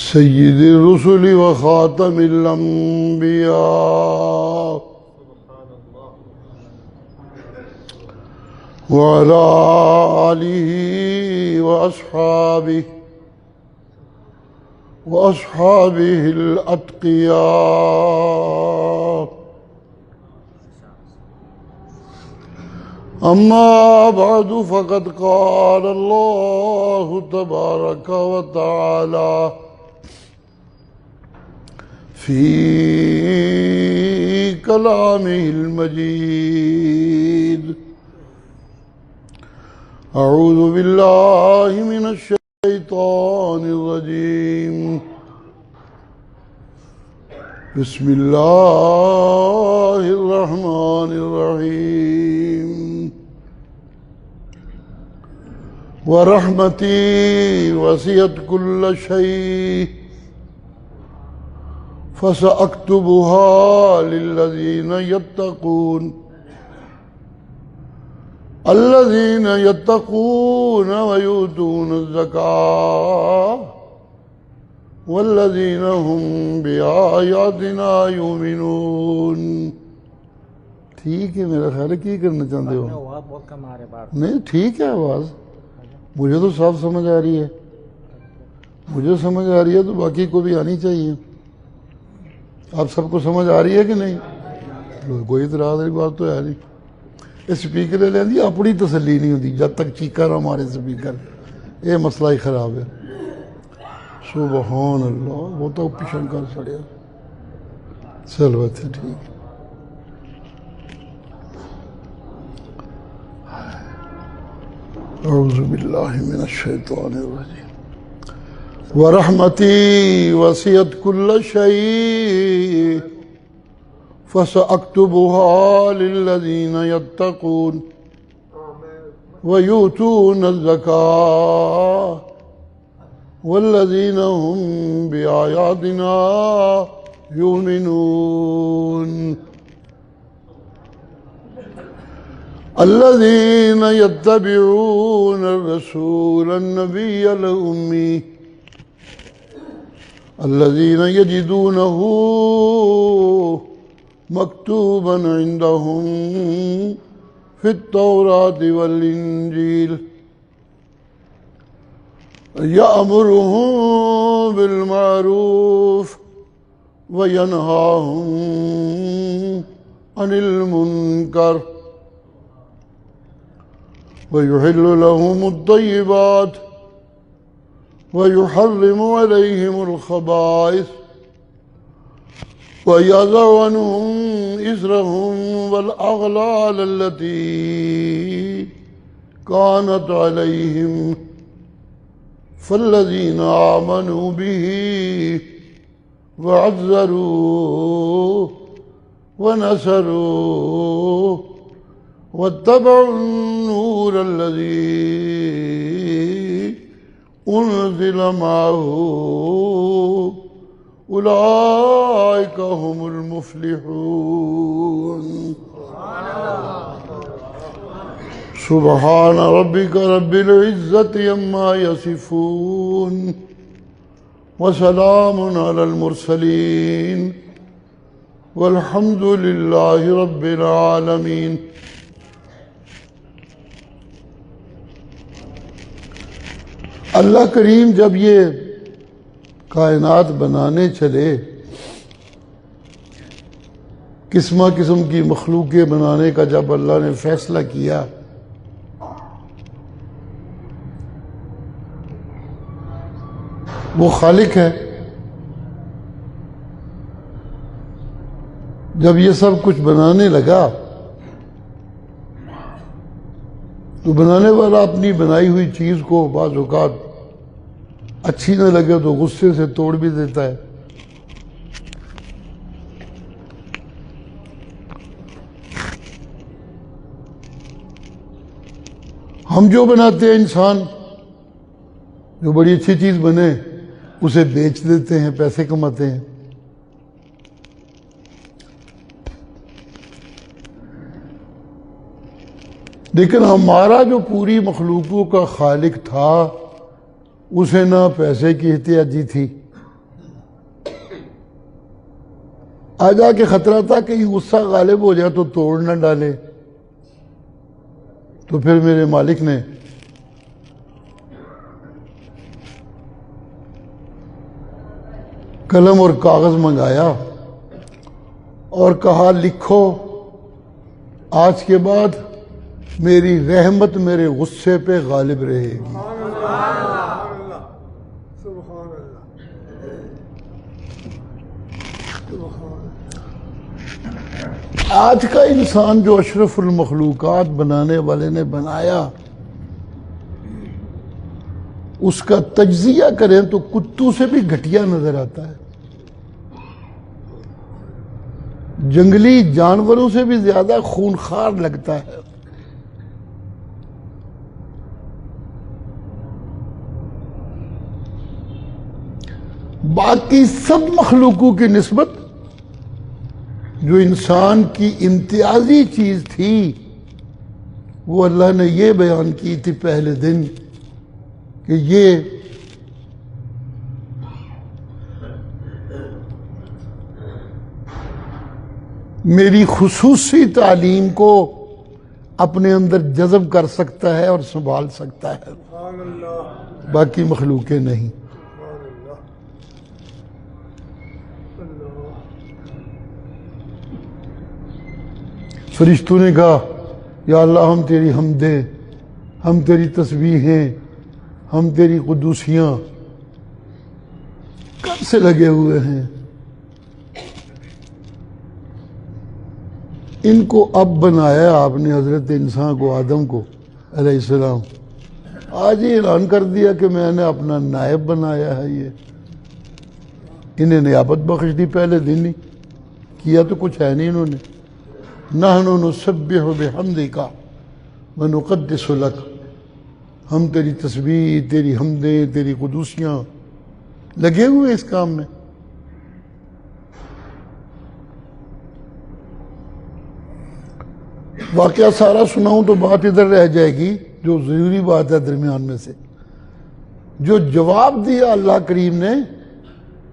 سید الرسل وخاتم الانبیاء وعلى آلہ وأصحابه الأتقياء أما بعد فقد قال الله تبارك وتعالى في كلامه المجيد أعوذ بالله من الشيطان الرجيم بسم الله الرحمن الرحيم ورحمتي وسعت كل شيء فسأكتبها للذين يتقون ويؤتون الزكاة والذين هم بآياتنا يؤمنون. ٹھیک ہے، میرا خیال ہے کی کرنا چاہتے ہو؟ نہیں ٹھیک ہے، آواز مجھے تو صاف سمجھ آ رہی ہے، مجھے سمجھ آ رہی ہے تو باقی کو بھی آنی چاہیے. آپ سب کو سمجھ آ رہی ہے کہ نہیں؟ کوئی اعتراض والی بات تو ہے نہیں. اسپیکر لے دی اپنی تسلی نہیں ہوتی جب تک چیکا نہ مارے اسپیکر، یہ مسئلہ ہی خراب ہے. سبحان اللہ، وہ تو پیشن کر سڑیا. چلو اچھا ٹھیک. اعوذ باللہ من الشیطان الرجیم. ورحمتی وسعت کل شیء فسأكتبها للذين يتقون ويؤتون الزكاة والذين هم بآياتنا يؤمنون. الذين يتبعون الرسول النبي الأمي الذين يجدونه مكتوبا عندهم في التوراة والإنجيل يأمرهم بالمعروف وينهاهم عن المنكر ويحل لهم الطيبات ويحرم عليهم الخبائث ويضع عنهم إصرهم والأغلال التي كانت عليهم فالذين آمنوا به وعزروه ونصروه واتبعوا النور الذي أنزل معه أولئك هم المفلحون. سبحان ربك رب العزة عما يصفون وسلام على المرسلين والحمد لله رب العالمين. اللہ کریم جب یہ کائنات بنانے چلے، قسم قسم کی مخلوقیں بنانے کا جب اللہ نے فیصلہ کیا، وہ خالق ہے. جب یہ سب کچھ بنانے لگا تو بنانے والا اپنی بنائی ہوئی چیز کو بعض اوقات اچھی نہ لگے تو غصے سے توڑ بھی دیتا ہے. ہم جو بناتے ہیں انسان، جو بڑی اچھی چیز بنے اسے بیچ دیتے ہیں، پیسے کماتے ہیں. لیکن ہمارا جو پوری مخلوقوں کا خالق تھا اسے نہ پیسے کی احتیاجی تھی، آ جا کے خطرہ تھا کہ یہ غصہ غالب ہو جائے تو توڑ نہ ڈالے۔ تو پھر میرے مالک نے قلم اور کاغذ منگایا اور کہا لکھو، آج کے بعد میری رحمت میرے غصے پہ غالب رہے گی۔ آج کا انسان جو اشرف المخلوقات بنانے والے نے بنایا، اس کا تجزیہ کریں تو کتوں سے بھی گھٹیا نظر آتا ہے، جنگلی جانوروں سے بھی زیادہ خونخوار لگتا ہے۔ باقی سب مخلوقوں کی نسبت جو انسان کی امتیازی چیز تھی وہ اللہ نے یہ بیان کی تھی پہلے دن کہ یہ میری خصوصی تعلیم کو اپنے اندر جذب کر سکتا ہے اور سنبھال سکتا ہے، باقی مخلوقیں نہیں۔ فرشتوں نے کہا یا اللہ ہم تیری حمدیں، ہم تیری تسبیحیں، ہم تیری قدوسیاں کب سے لگے ہوئے ہیں، ان کو اب بنایا آپ نے حضرت انسان کو، آدم کو علیہ السلام، آج ہی اعلان کر دیا کہ میں نے اپنا نائب بنایا ہے۔ یہ انہیں نیابت بخش دی پہلے دن ہی، کیا تو کچھ ہے نہیں انہوں نے۔ نحن نسبح بحمدک ونقدس لک، ہم تیری تسبیح، تیری حمدیں، تیری قدوسیاں، لگے ہوئے اس کام میں۔ واقعہ سارا سناؤں تو بات ادھر رہ جائے گی، جو ضروری بات ہے درمیان میں سے جو جواب دیا اللہ کریم نے،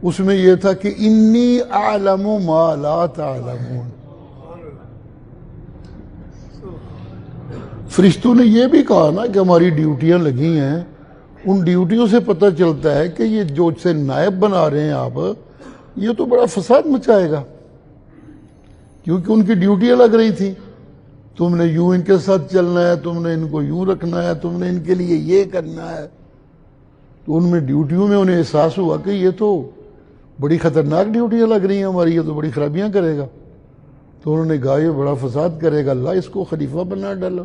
اس میں یہ تھا کہ انی اعلم ما لا تعلمون۔ فرشتوں نے یہ بھی کہا نا کہ ہماری ڈیوٹیاں لگی ہیں، ان ڈیوٹیوں سے پتہ چلتا ہے کہ یہ جو سے نائب بنا رہے ہیں آپ، یہ تو بڑا فساد مچائے گا، کیونکہ ان کی ڈیوٹیاں لگ رہی تھی، تم نے یوں ان کے ساتھ چلنا ہے، تم نے ان کو یوں رکھنا ہے، تم نے ان کے لیے یہ کرنا ہے۔ تو ان میں ڈیوٹیوں میں انہیں احساس ہوا کہ یہ تو بڑی خطرناک ڈیوٹیاں لگ رہی ہیں ہماری، یہ تو بڑی خرابیاں کرے گا۔ تو انہوں نے کہا یہ بڑا فساد کرے گا، اللہ اس کو خلیفہ بنا ڈالا۔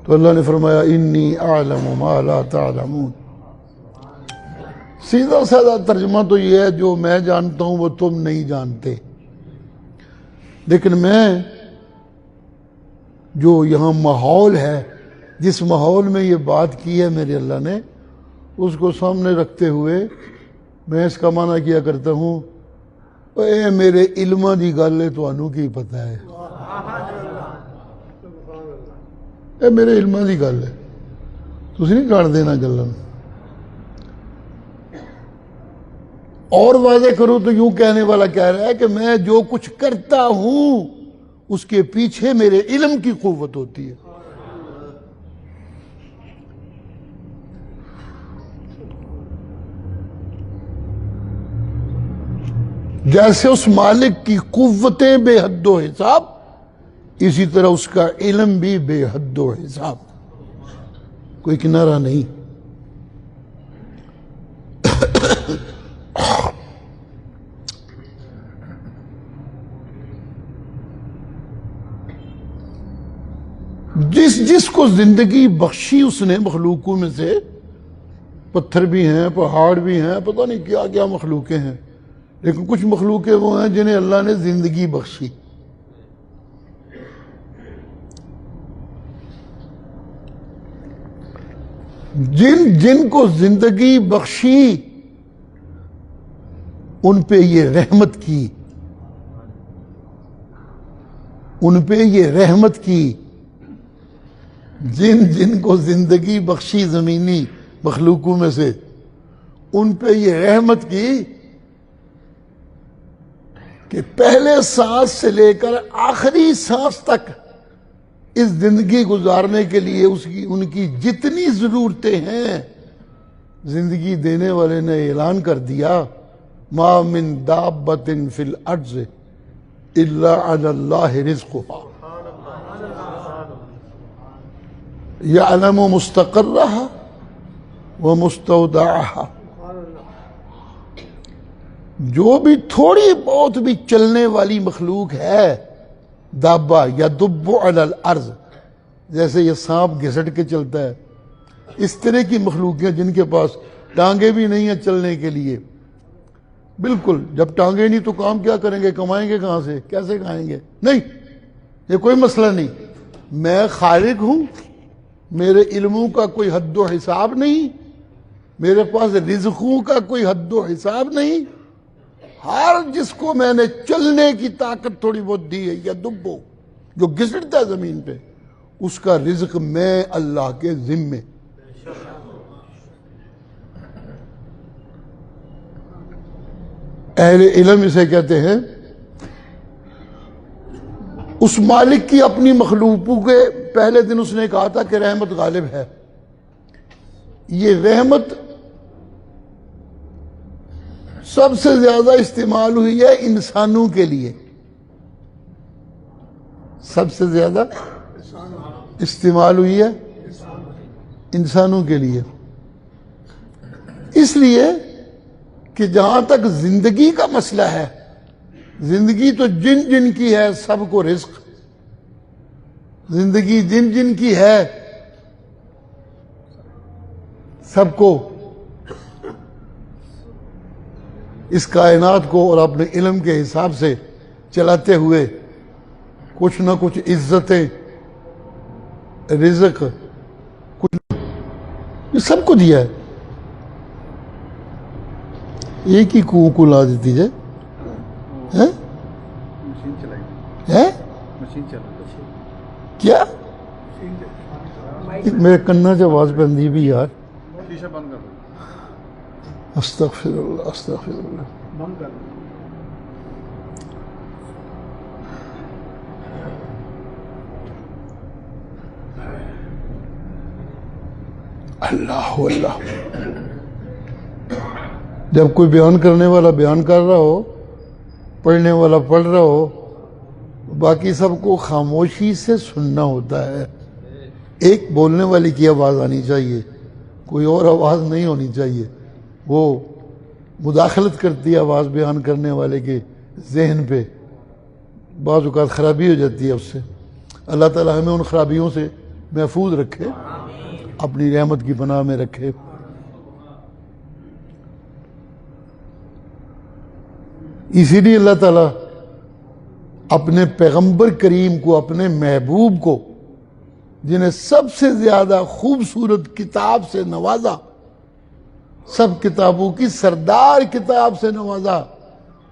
تو اللہ نے فرمایا انی اعلم ما لا تعلمون۔ سیدھا سادہ ترجمہ تو یہ ہے جو میں جانتا ہوں وہ تم نہیں جانتے، لیکن میں جو یہاں ماحول ہے، جس ماحول میں یہ بات کی ہے میرے اللہ نے، اس کو سامنے رکھتے ہوئے میں اس کا معنی کیا کرتا ہوں، اے میرے علمہ دی گل ہے تانوں کی پتہ ہے، اے میرے علمہ دی گل ہے، تسی نہیں جان دینا گلاں۔ اور واضح کرو تو یوں کہنے والا کہہ رہا ہے کہ میں جو کچھ کرتا ہوں اس کے پیچھے میرے علم کی قوت ہوتی ہے۔ جیسے اس مالک کی قوتیں بے حد و حساب، اسی طرح اس کا علم بھی بے حد و حساب، کوئی کنارہ نہیں۔ جس کو زندگی بخشی اس نے مخلوقوں میں سے، پتھر بھی ہیں، پہاڑ بھی ہیں، پتہ نہیں کیا کیا مخلوقیں ہیں، لیکن کچھ مخلوقیں وہ ہیں جنہیں اللہ نے زندگی بخشی۔ جن کو زندگی بخشی ان پہ یہ رحمت کی، ان پہ یہ رحمت کی۔ جن جن کو زندگی بخشی زمینی مخلوقوں میں سے، ان پہ یہ رحمت کی کہ پہلے سانس سے لے کر آخری سانس تک اس زندگی گزارنے کے لیے ان کی جتنی ضرورتیں ہیں، زندگی دینے والے نے اعلان کر دیا، ما من دابۃ فی الارض الا علی اللہ رزقها یعلم مستقرها ومستودعها۔ جو بھی تھوڑی بہت بھی چلنے والی مخلوق ہے، دابہ یا دب علی الارض، جیسے یہ سانپ گھسٹ کے چلتا ہے، اس طرح کی مخلوقیں جن کے پاس ٹانگیں بھی نہیں ہیں چلنے کے لیے، بالکل جب ٹانگیں نہیں تو کام کیا کریں گے، کمائیں گے کہاں سے، کیسے کھائیں گے؟ نہیں، یہ کوئی مسئلہ نہیں، میں خالق ہوں، میرے علموں کا کوئی حد و حساب نہیں، میرے پاس رزقوں کا کوئی حد و حساب نہیں، ہر جس کو میں نے چلنے کی طاقت تھوڑی بہت دی ہے، یا دبو جو گھسٹتا ہے زمین پہ، اس کا رزق میں اللہ کے ذمے۔ اہل علم اسے کہتے ہیں، اس مالک کی اپنی مخلوقوں کے پہلے دن اس نے کہا تھا کہ رحمت غالب ہے، یہ رحمت سب سے زیادہ استعمال ہوئی ہے انسانوں کے لیے، سب سے زیادہ استعمال ہوئی ہے انسانوں کے لیے، اس لیے کہ جہاں تک زندگی کا مسئلہ ہے، زندگی تو جن جن کی ہے سب کو رزق، زندگی جن جن کی ہے سب کو اس کائنات کو اور اپنے علم کے حساب سے چلاتے ہوئے کچھ نہ کچھ عزتیں، رزق، کچھ یہ سب کو دیا ہے۔ ایک ہی کنو کو لا دیتی جائے، کیا میرے کنا سے آواز پہ بھی یار، استغفر اللہ استغفر اللہ۔ اللہ اللہ، جب کوئی بیان کرنے والا بیان کر رہا ہو، پڑھنے والا پڑھ رہا ہو، باقی سب کو خاموشی سے سننا ہوتا ہے، ایک بولنے والی کی آواز آنی چاہیے، کوئی اور آواز نہیں ہونی چاہیے، وہ مداخلت کرتی ہے آواز بیان کرنے والے کے ذہن پہ، بعض اوقات خرابی ہو جاتی ہے اس سے۔ اللہ تعالی ہمیں ان خرابیوں سے محفوظ رکھے، اپنی رحمت کی پناہ میں رکھے۔ اسی لیے اللہ تعالیٰ اپنے پیغمبر کریم کو، اپنے محبوب کو، جنہیں سب سے زیادہ خوبصورت کتاب سے نوازا، سب کتابوں کی سردار کتاب سے نوازا،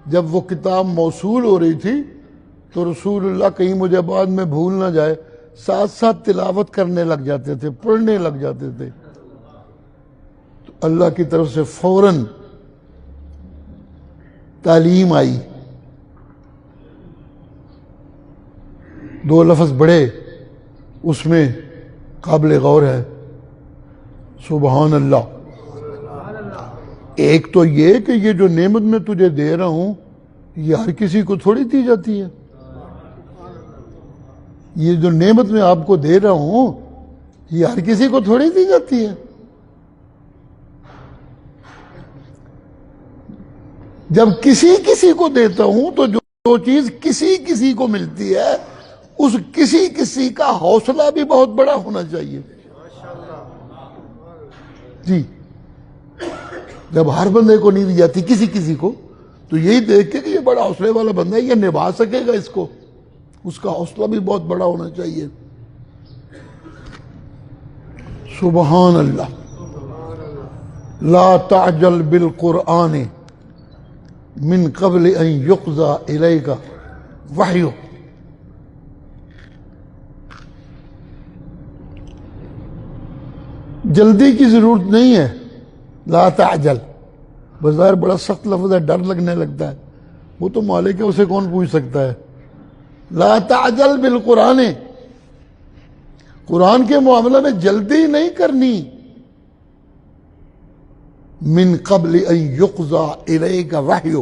جب وہ کتاب موصول ہو رہی تھی تو رسول اللہ کہیں مجھے بعد میں بھول نہ جائے، ساتھ ساتھ تلاوت کرنے لگ جاتے تھے، پڑھنے لگ جاتے تھے، تو اللہ کی طرف سے فوراً تعلیم آئی۔ دو لفظ بڑے اس میں قابل غور ہے، سبحان اللہ۔ ایک تو یہ کہ یہ جو نعمت میں تجھے دے رہا ہوں یہ ہر کسی کو تھوڑی دی جاتی ہے، یہ جو نعمت میں آپ کو دے رہا ہوں یہ ہر کسی کو تھوڑی دی جاتی ہے۔ جب کسی کسی کو دیتا ہوں تو جو چیز کسی کسی کو ملتی ہے اس کسی کسی کا حوصلہ بھی بہت بڑا ہونا چاہیے۔ جی، جب ہر بندے کو نہیں دی جاتی، کسی کسی کو، تو یہی دیکھ کے کہ یہ بڑا حوصلے والا بندہ ہے، یہ نبھا سکے گا اس کو، اس کا حوصلہ بھی بہت بڑا ہونا چاہیے۔ سبحان اللہ۔ لا تعجل بالقرآن من قبل ان یقضى الیک وحیہ۔ جلدی کی ضرورت نہیں ہے. لا تعجل بظاہر بڑا سخت لفظ ہے، ڈر لگنے لگتا ہے. وہ تو مالک ہے، اسے کون پوچھ سکتا ہے. لا تعجل بالقرآن، قرآن کے معاملے میں جلدی نہیں کرنی. من قبل ان یقضى الیک وحی،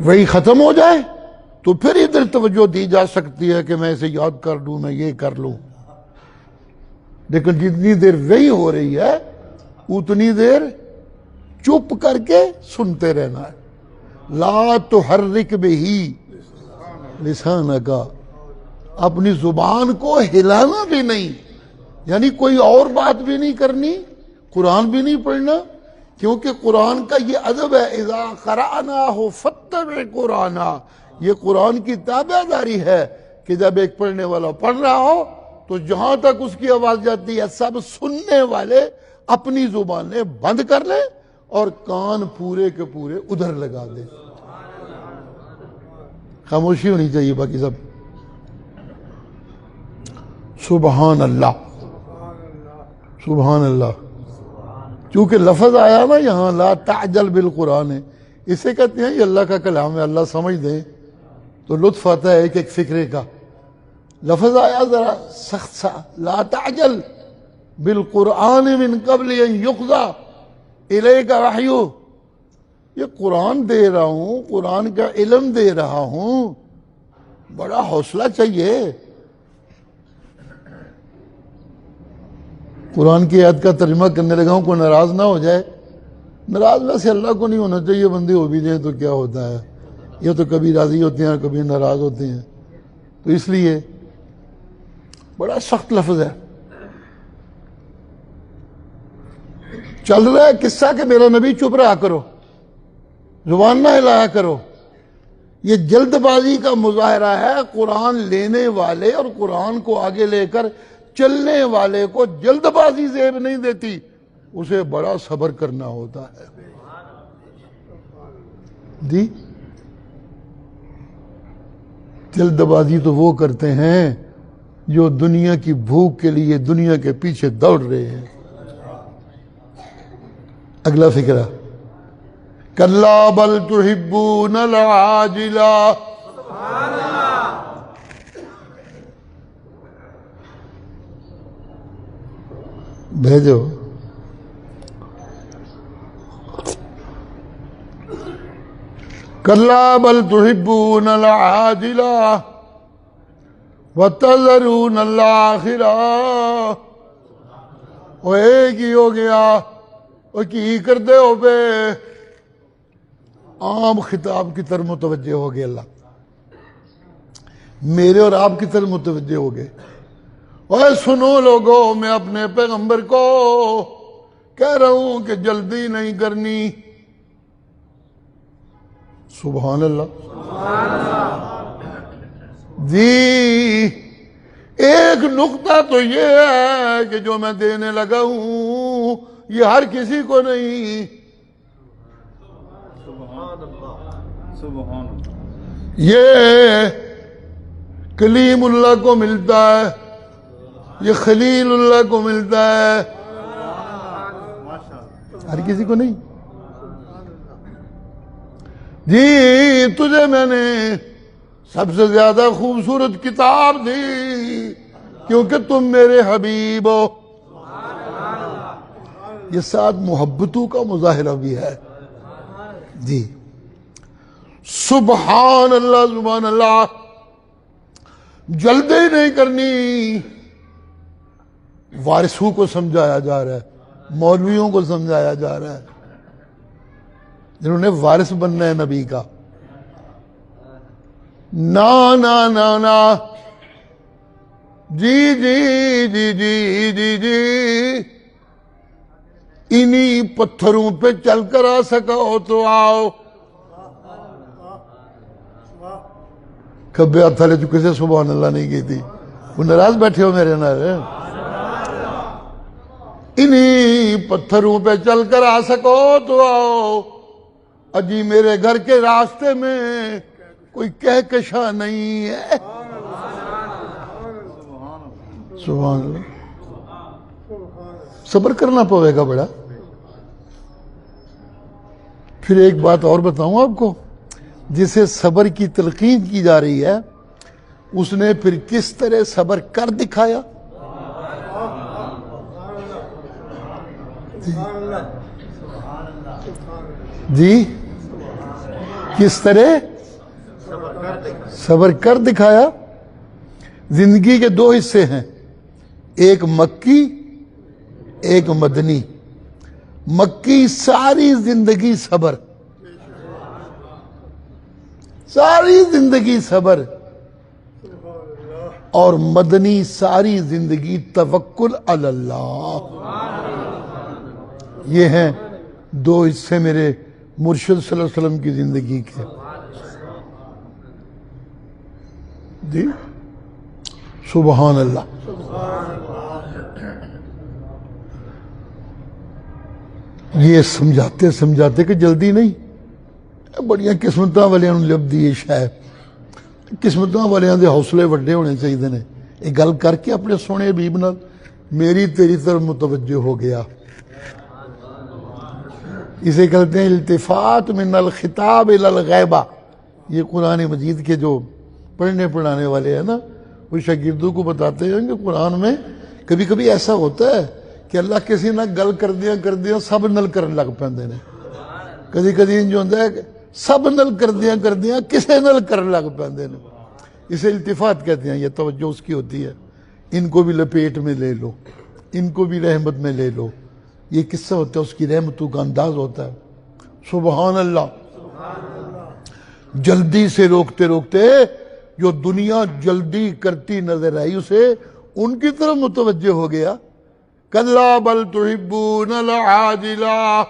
وہی ختم ہو جائے تو پھر ادھر توجہ دی جا سکتی ہے کہ میں اسے یاد کر لوں، میں یہ کر لوں. لیکن جتنی دیر وہی ہو رہی ہے اتنی دیر چپ کر کے سنتے رہنا ہے. لا تحرک بہ لسانک، اپنی زبان کو ہلانا بھی نہیں، یعنی کوئی اور بات بھی نہیں کرنی، قرآن بھی نہیں پڑھنا، کیونکہ قرآن کا یہ ادب ہے. اذا قرأناہ فاتبع قرآنہ، یہ قرآن کی تابع داری ہے کہ جب ایک پڑھنے والا پڑھ رہا ہو تو جہاں تک اس کی آواز جاتی ہے سب سننے والے اپنی زبانیں بند کر لیں اور کان پورے کے پورے ادھر لگا دیں. خاموشی ہونی چاہیے باقی سب. سبحان اللہ، سبحان اللہ. چونکہ لفظ آیا نا یہاں لا تعجل بالقرآن ہے، اسے کہتے ہیں یہ اللہ کا کلام ہے، اللہ سمجھ دیں تو لطف آتا ہے ایک ایک فکرے کا. لفظ آیا ذرا سخت سا، لا تعجل بالقرآن من قبل ان یقضى الیک وحی. یہ قرآن دے رہا ہوں، قرآن کا علم دے رہا ہوں، بڑا حوصلہ چاہیے. قرآن کی آیت کا ترجمہ کرنے لگا ہوں، کوئی ناراض نہ ہو جائے. ناراض ویسے اللہ کو نہیں ہونا چاہیے، بندے ہو بھی جائیں تو کیا ہوتا ہے، یہ تو کبھی راضی ہوتے ہیں کبھی ناراض ہوتے ہیں. تو اس لیے بڑا سخت لفظ ہے. چل رہا ہے قصہ کہ میرا نبی چپ رہا کرو، زبان نہ ہلایا کرو. یہ جلد بازی کا مظاہرہ ہے. قرآن لینے والے اور قرآن کو آگے لے کر چلنے والے کو جلد بازی زیب نہیں دیتی، اسے بڑا صبر کرنا ہوتا ہے. جی جلد بازی تو وہ کرتے ہیں جو دنیا کی بھوک کے لیے دنیا کے پیچھے دوڑ رہے ہیں. اگلا فکرہ، کلا بل تحبون العاجلہ. بھیجو کلا بل تحبون العاجلہ وتذرون الآخرہ. وہ ایک ہی ہو گیا، وہ کی کر دے ہو بے. عام خطاب کی طرف متوجہ ہو گئے. اللہ میرے اور آپ کی طرف متوجہ ہو گئے. اور سنو لوگو، میں اپنے پیغمبر کو کہہ رہا ہوں کہ جلدی نہیں کرنی. سبحان اللہ. جی ایک نقطہ تو یہ ہے کہ جو میں دینے لگا ہوں یہ ہر کسی کو نہیں. یہ کلیم اللہ کو ملتا ہے، یہ خلیل اللہ کو ملتا ہے، ہر کسی کو نہیں. جی تجھے میں نے سب سے زیادہ خوبصورت کتاب دی کیونکہ تم میرے حبیب ہو. یہ ساتھ محبتوں کا مظاہرہ بھی ہے. جی سبحان اللہ، سبحان اللہ. جلدی نہیں کرنی. وارثوں کو سمجھایا جا رہا ہے، مولویوں کو سمجھایا جا رہا ہے جنہوں نے وارث بننا ہے نبی کا. نا نا نا نا. جی جی جی جی جی جی انہی پتھروں پہ چل کر آ سکا ہو تو آؤ. کبھی ہاتھ تھلے چکے سے سبحان اللہ نہیں کی تھی. وہ ناراض بیٹھے ہو میرے نال. انہی پتھروں پہ چل کر آ سکو تو آؤ. اجی میرے گھر کے راستے میں کوئی کہکشاں نہیں ہے. سبحان اللہ. صبر کرنا پوے گا بڑا. پھر ایک بات اور بتاؤں آپ کو، جسے صبر کی تلقین کی جا رہی ہے اس نے پھر کس طرح صبر کر دکھایا. جی کس طرح صبر کر دکھایا. زندگی کے دو حصے ہیں، ایک مکی ایک مدنی. مکی ساری زندگی صبر، ساری زندگی صبر، اور مدنی ساری زندگی توکل علی اللہ. یہ ہیں دو حصے میرے مرشد صلی اللہ علیہ وسلم کی زندگی کے. جی سبحان اللہ. یہ سمجھاتے سمجھاتے کہ جلدی نہیں، بڑیاں قسمتاں والے لب دی شاید. قسمتاں والے دے حوصلے وڈے ہونے چاہیے نے. یہ گل کر کے اپنے سونے حبیب نال میری تیری طرف متوجہ ہو گیا. اسے کہتے ہیں التفات من الخطاب الی الغیبہ. یہ قرآن مجید کے جو پڑھنے پڑھانے والے ہیں نا، وہ شاگردوں کو بتاتے ہیں کہ قرآن میں کبھی کبھی ایسا ہوتا ہے کہ اللہ کسی نہ گل کر دیا سب نل کرن لگ پیندے نے. کدی کدی انج ہوندا ہے کہ سب نل کر دیا کسے نل کرن لگ پیندے نے. اسے التفات کہتے ہیں. یہ توجہ اس کی ہوتی ہے، ان کو بھی لپیٹ میں لے لو، ان کو بھی رحمت میں لے لو. یہ قصہ ہوتا ہے، اس کی رحمتوں کا انداز ہوتا ہے. سبحان اللہ. جلدی سے روکتے روکتے جو دنیا جلدی کرتی نظر آئی اسے ان کی طرف متوجہ ہو گیا. کلا بل تحبون العاجلہ.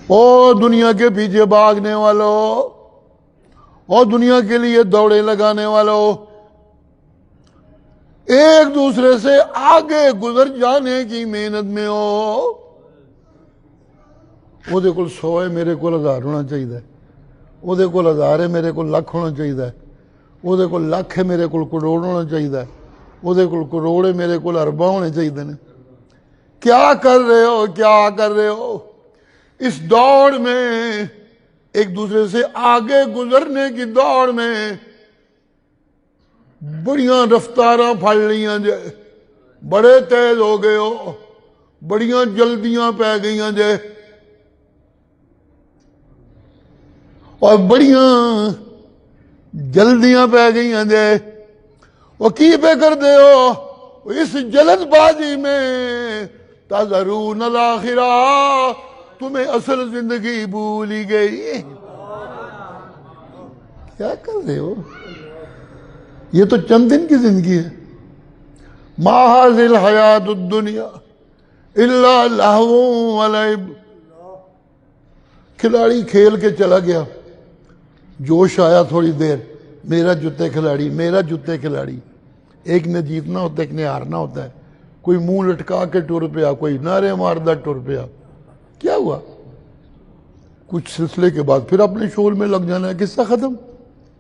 او دنیا کے پیچھے بھاگنے والوں، اور دنیا کے لیے دوڑے لگانے والوں، ایک دوسرے سے آگے گزر جانے کی محنت میں ہو. وہ دے کول 100 ہے میرے کول 1000 ہونا چاہیے. وہ دے کول 1000 ہے میرے کول لکھ ہونا چاہیے. وہ دے کول لکھ ہے میرے کول کروڑ ہونا چاہیے. وہ دے کول کروڑ ہے میرے کول ارباں ہونے چاہیے نے. کیا کر رہے ہو، کیا کر رہے ہو؟ اس دوڑ میں، ایک دوسرے سے آگے گزرنے کی دوڑ میں بڑیاں رفتاراں پھڑ لیاں جے، بڑے تیز ہو گئے ہو، بڑیاں جلدیاں پہ گئیاں جے، اور بڑیاں جلدیاں پہ گئیاں جے. وہ کی پہ کر دے ہو؟ اس جلد بازی میں تذرون الاخرہ، تمہیں اصل زندگی بھول ہی گئی. کیا کر رہے ہو؟ یہ تو چند دن کی زندگی ہے. ما هذه الحیات الدنیا الا لہو ولعب. کھلاڑی کھیل کے چلا گیا، جوش آیا تھوڑی دیر، میرا جوتے کھلاڑی، میرا جوتے کھلاڑی. ایک نے جیتنا ہوتا ہے، ایک نے ہارنا ہوتا ہے. کوئی منہ لٹکا کے ٹر پیا، کوئی نعرے ماردہ ٹر پیا. کیا ہوا؟ کچھ سلسلے کے بعد پھر اپنے شغل میں لگ جانا ہے، قصہ ختم.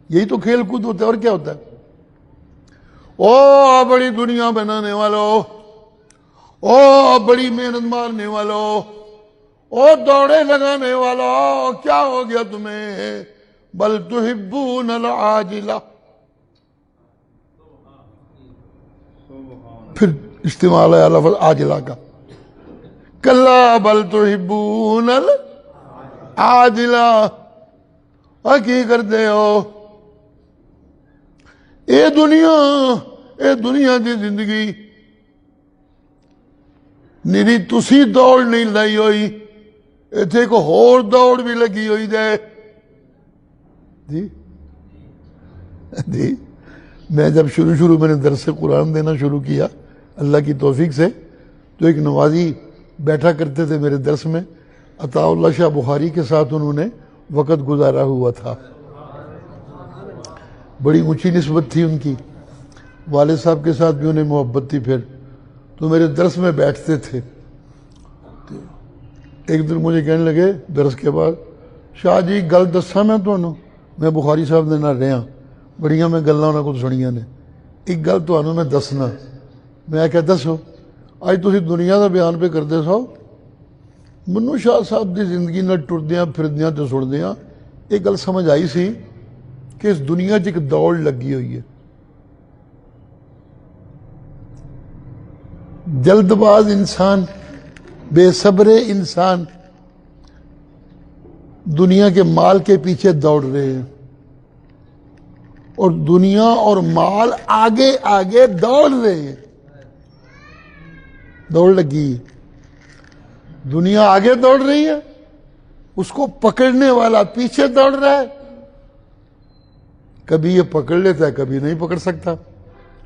یہی تو کھیل کود ہوتا ہے. اور کیا ہوتا ہے؟ او بڑی دنیا بنانے والوں، او بڑی محنت مارنے والوں، او دوڑے لگانے والوں، کیا ہو گیا تمہیں؟ بل تحبون العاجلہ. پھر استعمال ہے لفظ عاجلہ کا. کلا بل تحبون العاجلہ. اور کی کرتے ہو؟ اے دنیا دی زندگی نیری تسی دوڑ نہیں لائی ہوئی، ایتھے کو ہور دوڑ بھی لگی ہوئی جائے. جی جی میں جب شروع میں نے درس قرآن دینا شروع کیا اللہ کی توفیق سے، تو ایک نوازی بیٹھا کرتے تھے میرے درس میں. عطا اللہ شاہ بخاری کے ساتھ انہوں نے وقت گزارا ہوا تھا. بڑی اونچی نسبت تھی ان کی، والد صاحب کے ساتھ بھی انہیں محبت تھی. پھر تو میرے درس میں بیٹھتے تھے. ایک دن مجھے کہنے لگے درس کے بعد، شاہ جی گل دساں میں تمہوں، میں بخاری صاحب دے نال رہا، بڑیاں میں گلاں انہاں کو سنیاں نے. ایک گل تہانوں میں دسنا, میں کہا دسو اج تسی دنیا دا بیان پہ کردے سو, منو شاہ صاحب دی زندگی نال ٹردیاں پھردیاں تے سندیاں ایک گل سمجھ آئی سی کہ اس دنیا 'چ ایک دوڑ لگی ہوئی ہے. جلد باز انسان, بے صبر انسان دنیا کے مال کے پیچھے دوڑ رہے ہیں, اور دنیا اور مال آگے آگے دوڑ رہے ہیں. دوڑ لگی, دنیا آگے دوڑ رہی ہے, اس کو پکڑنے والا پیچھے دوڑ رہا ہے. کبھی یہ پکڑ لیتا ہے, کبھی نہیں پکڑ سکتا,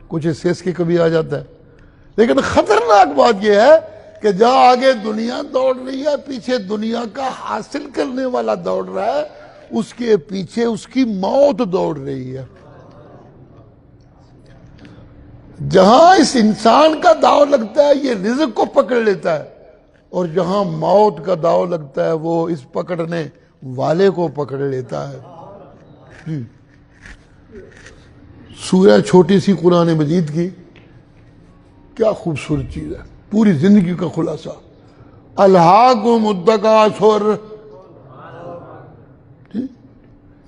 کچھ حصے اس کی کبھی آ جاتا ہے. لیکن خطرناک بات یہ ہے کہ جہاں آگے دنیا دوڑ رہی ہے, پیچھے دنیا کا حاصل کرنے والا دوڑ رہا ہے, اس کے پیچھے اس کی موت دوڑ رہی ہے. جہاں اس انسان کا داؤ لگتا ہے یہ رزق کو پکڑ لیتا ہے, اور جہاں موت کا داؤ لگتا ہے وہ اس پکڑنے والے کو پکڑ لیتا ہے. سورہ چھوٹی سی قرآن مجید کی کیا خوبصورت چیز ہے, پوری زندگی کا خلاصہ. الہاکم التکاثر,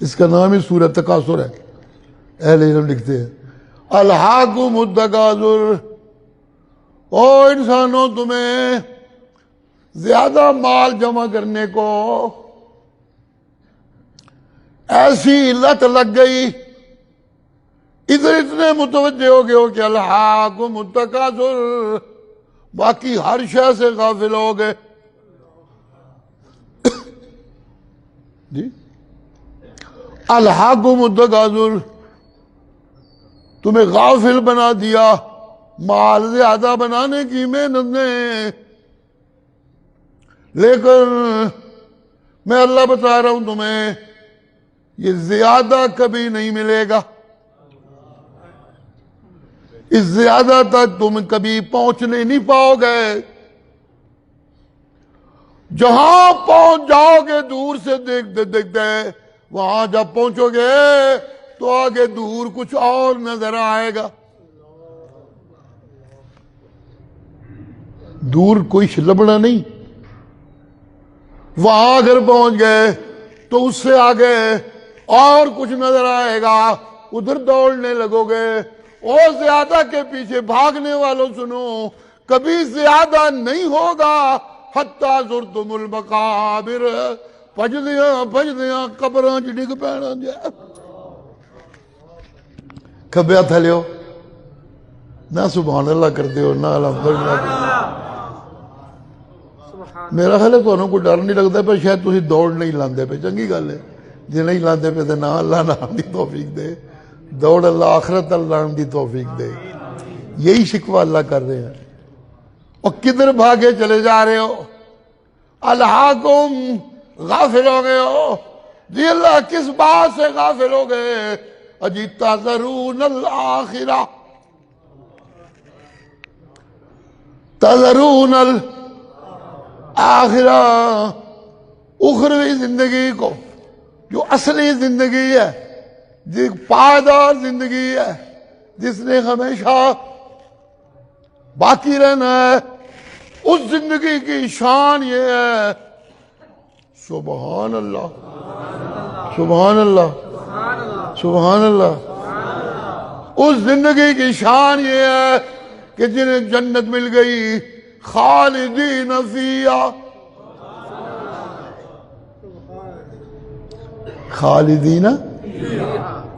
اس کا نام ہی سورہ تکاثر ہے. اہل علم لکھتے ہیں الہاکم التکاثر, او انسانوں تمہیں زیادہ مال جمع کرنے کو ایسی لت لگ گئی, ادھر اتنے متوجہ ہو گئے ہو کہ الہاکم التکاثر, باقی ہر شے سے غافل ہو گئے. جی الہاکم التکاثر, تمہیں غافل بنا دیا مال زیادہ بنانے کی محنت نے. لیکن میں اللہ بتا رہا ہوں تمہیں یہ زیادہ کبھی نہیں ملے گا, اس زیادہ تک تم کبھی پہنچنے نہیں پاؤ گے. جہاں پہنچ جاؤ گے دور سے دیکھتے دیکھتے, وہاں جب پہنچو گے تو آگے دور کچھ اور نظر آئے گا. دور کوئی لبنا نہیں, وہاں اگر پہنچ گئے تو اس سے آگے اور کچھ نظر آئے گا, ادھر دوڑنے لگو گے. اور زیادہ کے پیچھے بھاگنے والوں سنو, کبھی زیادہ نہیں ہوگا. حتی زرتم المقابر, پجدیاں قبراں چ ڈگ پینا جائے. کھبے ہاتھ ہلیو, نہ سبحان اللہ کرتے ہو نہ الحمدللہ کرتے ہو. میرا خیال ہے تمہیں کوئی ڈر نہیں لگتا پہ, شاید تسی دوڑ نہیں لاندے پہ. چنگی گل ہے جی نہیں لاندے پہ تو نہ اللہ نام دی توفیق دے, دوڑ اللہ آخرت اللہ دی توفیق دے. یہی شکوہ اللہ کر رہے ہیں. اور کدھر بھاگے چلے جا رہے ہو؟ الہاکم, غافل ہو گئے ہو. جی اللہ کس بات سے غافل ہو گئے؟ اجی تذرون الآخرہ, تذرون الآخرہ, اخروی زندگی کو جو اصلی زندگی ہے, جو پائیدار زندگی ہے, جس نے ہمیشہ باقی رہنا ہے, اس زندگی کی شان یہ ہے. سبحان اللہ, سبحان اللہ, سبحان اللہ. اس زندگی کی شان یہ ہے کہ جنہیں جنت مل گئی, خالدین فیہا, خالدین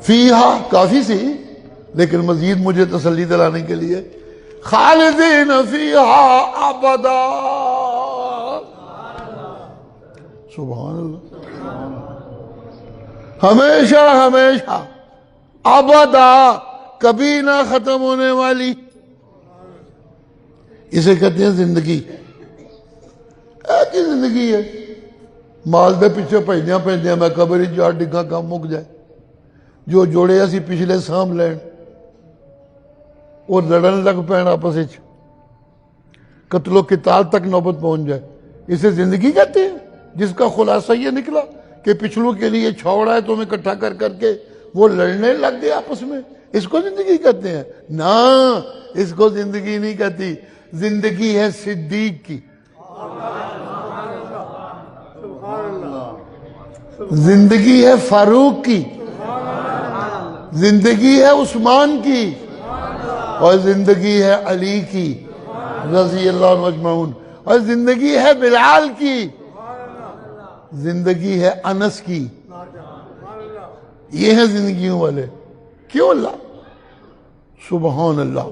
فیہا کافی سی, لیکن مزید مجھے تسلی دلانے کے لیے خالدین فیہا ابدا. سبحان اللہ, ہمیشہ ہمیشہ, ابدا, کبھی نہ ختم ہونے والی. اسے کہتے ہیں زندگی. ایک ہی زندگی ہے, مال دے پیچھے پہنیاں پہنیاں میں قبر ہی جا ڈگا کام مک جائے. جو جوڑے اسی پچھلے سام لین اور لڑن لگ پین آپس وچ, قتل و قتال تک نوبت پہنچ جائے. اسے زندگی کہتے ہیں, جس کا خلاصہ یہ نکلا کہ پچھلوں کے لیے چھوڑا ہے تمہیں اکٹھا کر کر کے وہ لڑنے لگ گئے آپس میں، اس کو زندگی کہتے ہیں؟ نہ، اس کو زندگی نہیں کہتی، زندگی ہے صدیق کی، زندگی ہے فاروق کی، زندگی ہے عثمان کی، اور زندگی ہے علی کی رضی اللہ عنہ اجمعون، اور زندگی ہے بلال کی، زندگی ہے انس کی. یہ ہیں زندگیوں والے. کیوں اللہ؟ سبحان اللہ.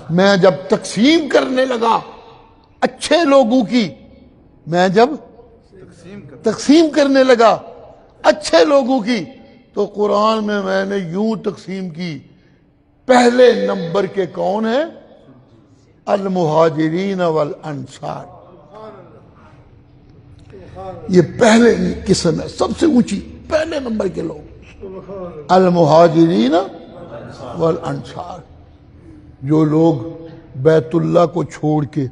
میں جب تقسیم کرنے لگا اچھے لوگوں کی، میں جب تقسیم کرنے لگا اچھے لوگوں کی، تو قرآن میں نے یوں تقسیم کی، پہلے نمبر کے کون ہیں؟ المہاجرین والانصار. یہ پہلے قسم ہے، سب سے اونچی، پہلے نمبر کے لوگ المہاجرین والانصار. جو لوگ بیت اللہ کو چھوڑ کے،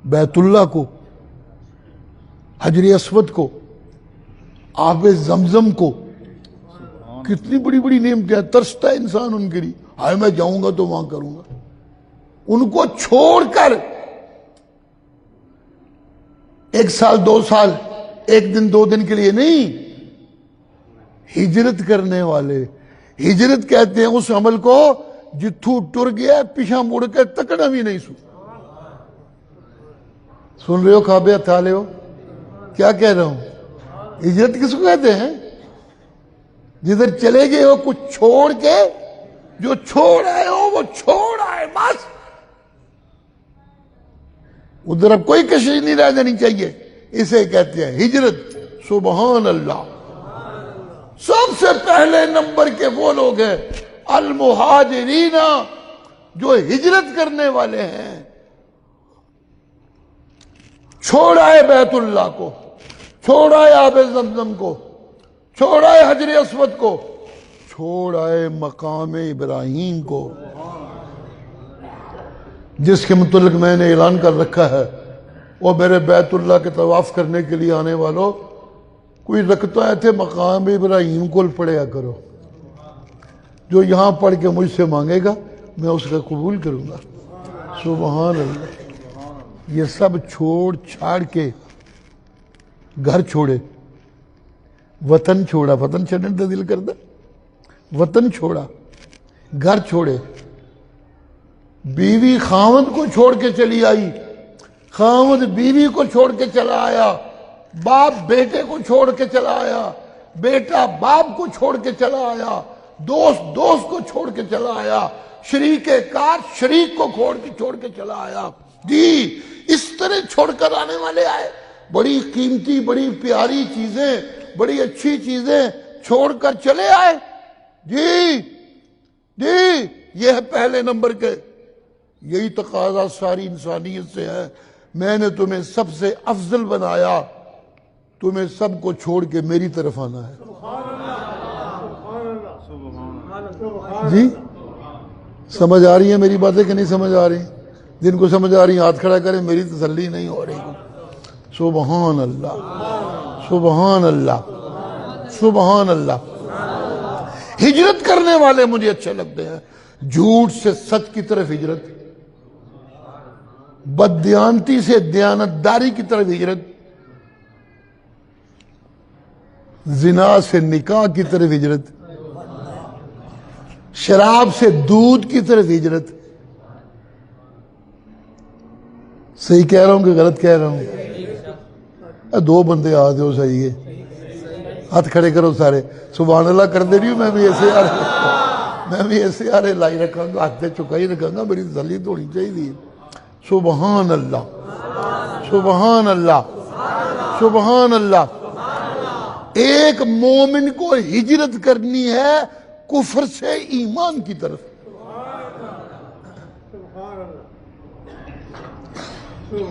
بیت اللہ کو، حجر اسود کو، آب زمزم کو، کتنی بڑی بڑی نعمتیں، ترستا ہے انسان ان کے لیے، ہائے میں جاؤں گا تو وہاں کروں گا، ان کو چھوڑ کر 1 سال 2 سال 1 دن 2 دن کے لیے نہیں، ہجرت کرنے والے. ہجرت کہتے ہیں اس عمل کو جتھو ٹر گیا پیچھا مڑ کے تکڑا بھی نہیں سن رہے ہو؟ کھابے ہتھالے ہو؟ کیا کہہ رہا ہوں؟ ہجرت کس کو کہتے ہیں؟ جدھر چلے گئے ہو کچھ چھوڑ کے، جو چھوڑ آئے ہو وہ چھوڑ آئے بس، ادھر اب کوئی کشش نہیں رہ جانی چاہیے، اسے کہتے ہیں ہجرت. سبحان اللہ. سب سے پہلے نمبر کے وہ لوگ ہیں المہاجرین، جو ہجرت کرنے والے ہیں. چھوڑا ہے بیت اللہ کو، چھوڑا ہے آب زمزم کو، چھوڑا ہے حجر اسود کو، چھوڑا ہے مقام ابراہیم کو، جس کے متعلق میں نے اعلان کر رکھا ہے، وہ میرے بیت اللہ کے طواف کرنے کے لیے آنے والوں، کوئی رکھتا ہے تھے مقام ابراہیم کو پڑھیا کرو، جو یہاں پڑھ کے مجھ سے مانگے گا میں اس کا قبول کروں گا. سبحان اللہ. یہ سب چھوڑ چھاڑ کے گھر چھوڑے، وطن چھوڑا، وطن چھوڑنے تو دل کرتا، وطن چھوڑا، گھر چھوڑے. بیوی خاوند کو چھوڑ کے چلی آئی، خاوند بیوی کو چھوڑ کے چلا آیا، باپ بیٹے کو چھوڑ کے چلا آیا، بیٹا باپ کو چھوڑ کے چلا آیا، دوست دوست کو چھوڑ کے چلا آیا، شریک کار شریک کو چھوڑ کے چلا آیا. جی اس طرح چھوڑ کر آنے والے آئے. بڑی قیمتی، بڑی پیاری چیزیں، بڑی اچھی چیزیں چھوڑ کر چلے آئے. جی جی یہ ہے پہلے نمبر کے. یہی تقاضا ساری انسانیت سے ہے. میں نے تمہیں سب سے افضل بنایا، تمہیں سب کو چھوڑ کے میری طرف آنا ہے. جی سمجھ آ رہی ہے میری باتیں کہ نہیں سمجھ آ رہی؟ جن کو سمجھ آ رہی ہیں ہاتھ کھڑا کریں، میری تسلی نہیں ہو رہی. سبحان اللہ، سبحان اللہ، سبحان اللہ. ہجرت کرنے والے مجھے اچھے لگتے ہیں. جھوٹ سے سچ کی طرف ہجرت، بددیانتی سے دیانتداری کی طرف ہجرت، زنا سے نکاح کی طرف ہجرت، شراب سے دودھ کی طرف ہجرت. صحیح کہہ رہا ہوں کہ غلط کہہ رہا ہوں؟ 2 بندے آ دو صحیح ہے، ہاتھ کھڑے کرو سارے. سبحان اللہ کر دے رہی ہوں. میں بھی ایسے آرے لائی رکھا گا، ہاتھ چکا ہی رکھا گا، میری تسلی تو ہونی چاہیے. سبحان اللہ، سبحان اللہ، سبحان اللہ. ایک مومن کو ہجرت کرنی ہے کفر سے ایمان کی طرف.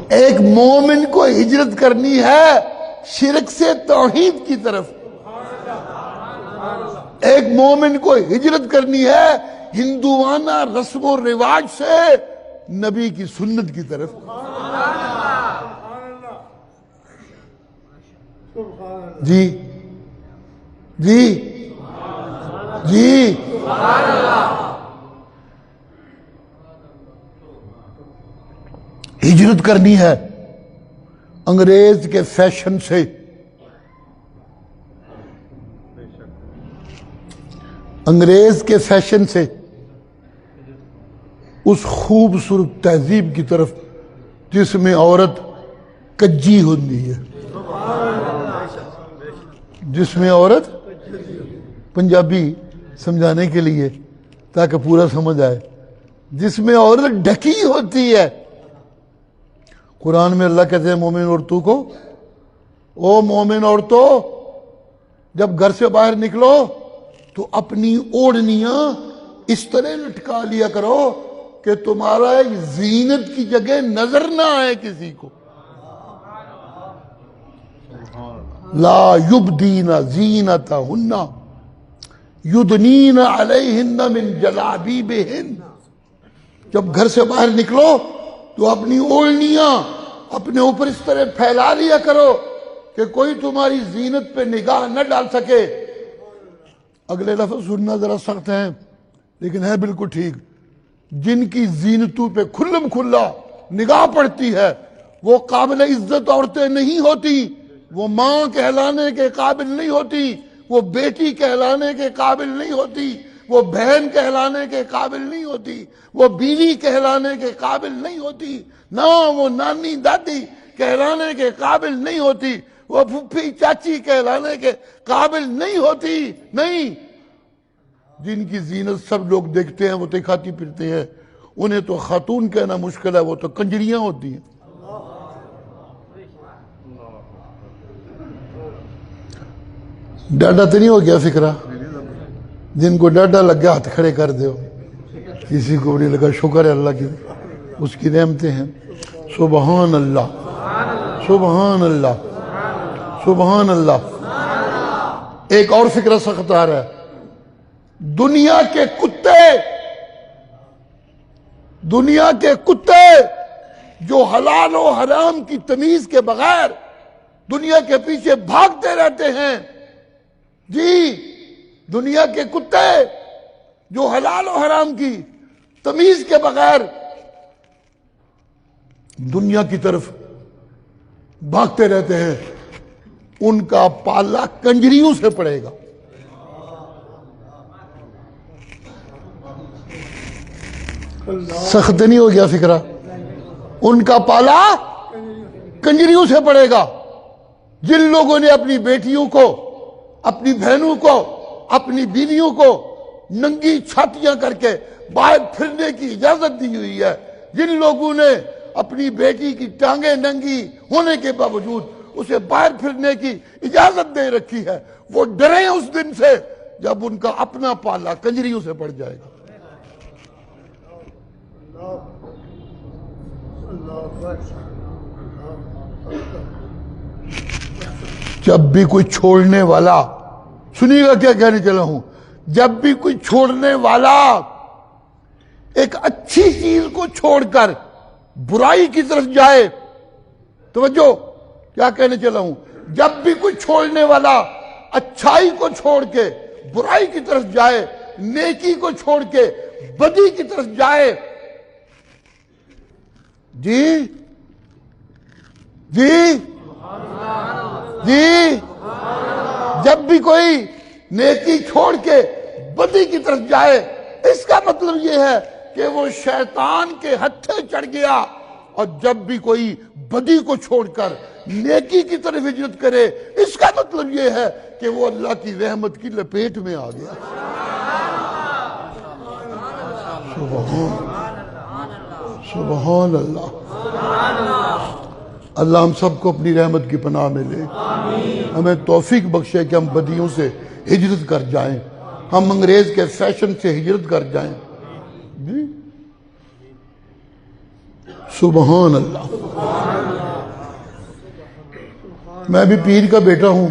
ایک مومن کو ہجرت کرنی ہے شرک سے توحید کی طرف. ایک مومن کو ہجرت کرنی ہے ہندوانہ رسم و رواج سے نبی کی سنت کی طرف. جی جی جی ہجرت کرنی ہے انگریز کے فیشن سے، انگریز کے فیشن سے اس خوبصورت تہذیب کی طرف جس میں عورت کجی ہوتی ہے، جس میں عورت، پنجابی سمجھانے کے لیے تاکہ پورا سمجھ آئے، جس میں عورت ڈھکی ہوتی ہے۔ قرآن میں اللہ کہتے ہیں مومن عورتوں کو، او مومن عورتوں جب گھر سے باہر نکلو تو اپنی اوڑھنیاں اس طرح لٹکا لیا کرو کہ تمہارا ایک زینت کی جگہ نظر نہ آئے کسی کو۔ لا یبدین زینتہن یدنین علیہن من جلابیبہن، جب گھر سے باہر نکلو تو اپنی اوڑھنیاں اپنے اوپر اس طرح پھیلا لیا کرو کہ کوئی تمہاری زینت پہ نگاہ نہ ڈال سکے۔ اگلے لفظ سننا ذرا سخت ہیں لیکن ہے بالکل ٹھیک، جن کی زینتوں پہ کھلم کھلا نگاہ پڑتی ہے وہ قابل عزت عورتیں نہیں ہوتی، وہ ماں کہلانے کے قابل نہیں ہوتی، وہ بیٹی کہلانے کے قابل نہیں ہوتی، وہ بہن کہلانے کے قابل نہیں ہوتی، وہ بیوی کہلانے کے قابل نہیں ہوتی، نہ وہ نانی دادی کہلانے کے قابل نہیں ہوتی، وہ پھوپھی چاچی کہلانے کے قابل نہیں ہوتی۔ نہیں، جن کی زینت سب لوگ دیکھتے ہیں وہ دکھاتی پھرتے ہیں، انہیں تو خاتون کہنا مشکل ہے، وہ تو کنجریاں ہوتی ہیں۔ ڈاڈا تو نہیں ہو گیا فکرہ؟ جن کو ڈاڈا لگ گیا ہاتھ کھڑے کر دو، کسی کو نہیں لگا شکر ہے اللہ کی، اس کی نعمتیں ہیں۔ سبحان اللہ، سبحان اللہ، سبحان اللہ۔ ایک اور فکرہ سخت آ رہا ہے، دنیا کے کتے جو حلال و حرام کی تمیز کے بغیر دنیا کے پیچھے بھاگتے رہتے ہیں، جی دنیا کے کتے جو حلال و حرام کی تمیز کے بغیر دنیا کی طرف بھاگتے رہتے ہیں، ان کا پالا کنجریوں سے پڑے گا۔ سخت نہیں ہو گیا فکرہ؟ ان کا پالا کنجریوں سے پڑے گا۔ جن لوگوں نے اپنی بیٹیوں کو، اپنی بہنوں کو، اپنی بیویوں کو ننگی چھاتیاں کر کے باہر پھرنے کی اجازت دی ہوئی ہے، جن لوگوں نے اپنی بیٹی کی ٹانگیں ننگی ہونے کے باوجود اسے باہر پھرنے کی اجازت دے رکھی ہے، وہ ڈریں اس دن سے جب ان کا اپنا پالا کنجریوں سے پڑ جائے گا۔ جب بھی کوئی چھوڑنے والا، سنیے گا کیا کہنے چلا ہوں، جب بھی کوئی چھوڑنے والا ایک اچھی چیز کو چھوڑ کر برائی کی طرف جائے، توجہ کیا کہنے چلا ہوں، جب بھی کوئی چھوڑنے والا اچھائی کو چھوڑ کے برائی کی طرف جائے، نیکی کو چھوڑ کے بدی کی طرف جائے، جی جی جی جب بھی کوئی نیکی چھوڑ کے بدی کی طرف جائے، اس کا مطلب یہ ہے کہ وہ شیطان کے ہتھے چڑھ گیا، اور جب بھی کوئی بدی کو چھوڑ کر نیکی کی طرف ہجرت کرے، اس کا مطلب یہ ہے کہ وہ اللہ کی رحمت کی لپیٹ میں آ گیا۔ سبحان اللہ۔ اللہ ہم سب کو اپنی رحمت کی پناہ میں لے، ہمیں توفیق بخشے کہ ہم بدیوں سے ہجرت کر جائیں، ہم انگریز کے فیشن سے ہجرت کر جائیں۔ جی سبحان اللہ۔ میں بھی پیر کا بیٹا ہوں،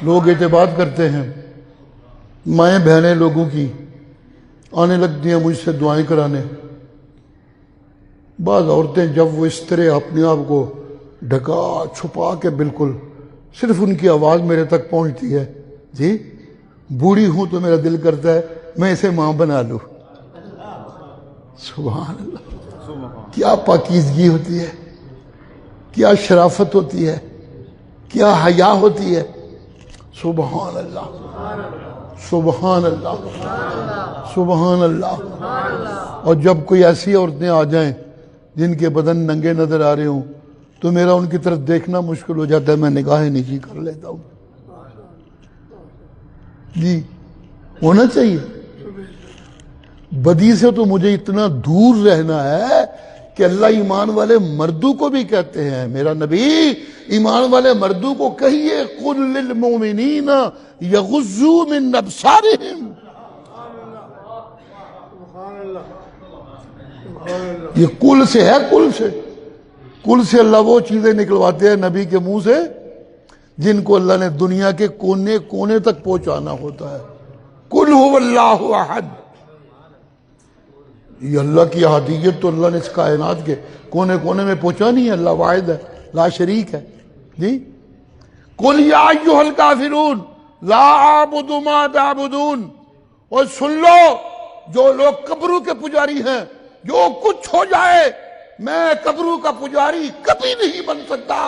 لوگ اعتبار کرتے ہیں، مائیں بہنیں لوگوں کی آنے لگتی ہیں مجھ سے دعائیں کرانے۔ بعض عورتیں جب وہ اس طرح اپنے آپ کو ڈھکا چھپا کے بالکل صرف ان کی آواز میرے تک پہنچتی ہے، جی بوڑھی ہوں تو میرا دل کرتا ہے میں اسے ماں بنا لوں. سبحان اللہ. کیا پاکیزگی ہوتی ہے، کیا شرافت ہوتی ہے، کیا حیا ہوتی ہے. سبحان اللہ، سبحان اللہ، سبحان اللہ. اور جب کوئی ایسی عورتیں آ جائیں جن کے بدن ننگے نظر آ رہے ہوں تو میرا ان کی طرف دیکھنا مشکل ہو جاتا ہے، میں نگاہیں نیچی کر لیتا ہوں. جی ہونا چاہیے. بدی سے تو مجھے اتنا دور رہنا ہے کہ اللہ ایمان والے مردوں کو بھی کہتے ہیں، میرا نبی ایمان والے مردوں کو کہیے قل للمؤمنین یغضوا من ابصارہم. یہ کل سے ہے، کل سے اللہ وہ چیزیں نکلواتے ہیں نبی کے منہ سے جن کو اللہ نے دنیا کے کونے کونے تک پہنچانا ہوتا ہے. قل هو اللہ احد. یہ اللہ کی احدیت تو اللہ نے اس کائنات کے کونے کونے میں پہنچانی ہے. اللہ واحد ہے، لا شریک ہے. جی قل یا ایھا الکافرون لا اعبد ما تعبدون. اور سن لو جو لوگ قبروں کے پجاری ہیں، جو کچھ ہو جائے میں قبروں کا پجاری کبھی نہیں بن سکتا.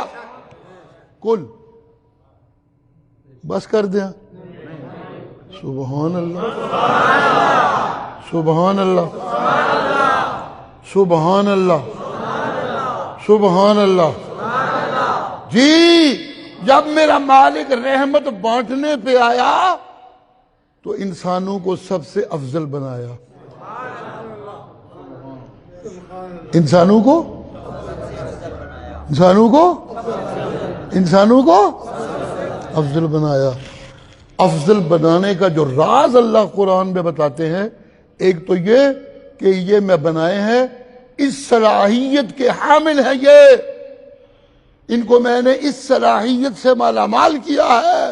قل بس کر دیا. سبحان اللہ، سبحان اللہ، سبحان اللہ، سبحان اللہ. جی جب میرا مالک رحمت بانٹنے پہ آیا تو انسانوں کو سب سے افضل بنایا. انسانوں کو افضل بنایا. افضل بنانے کا جو راز اللہ قرآن میں بتاتے ہیں، ایک تو یہ کہ یہ میں بنائے ہیں اس صلاحیت کے حامل ہیں، ان کو میں نے اس صلاحیت سے مالا مال کیا ہے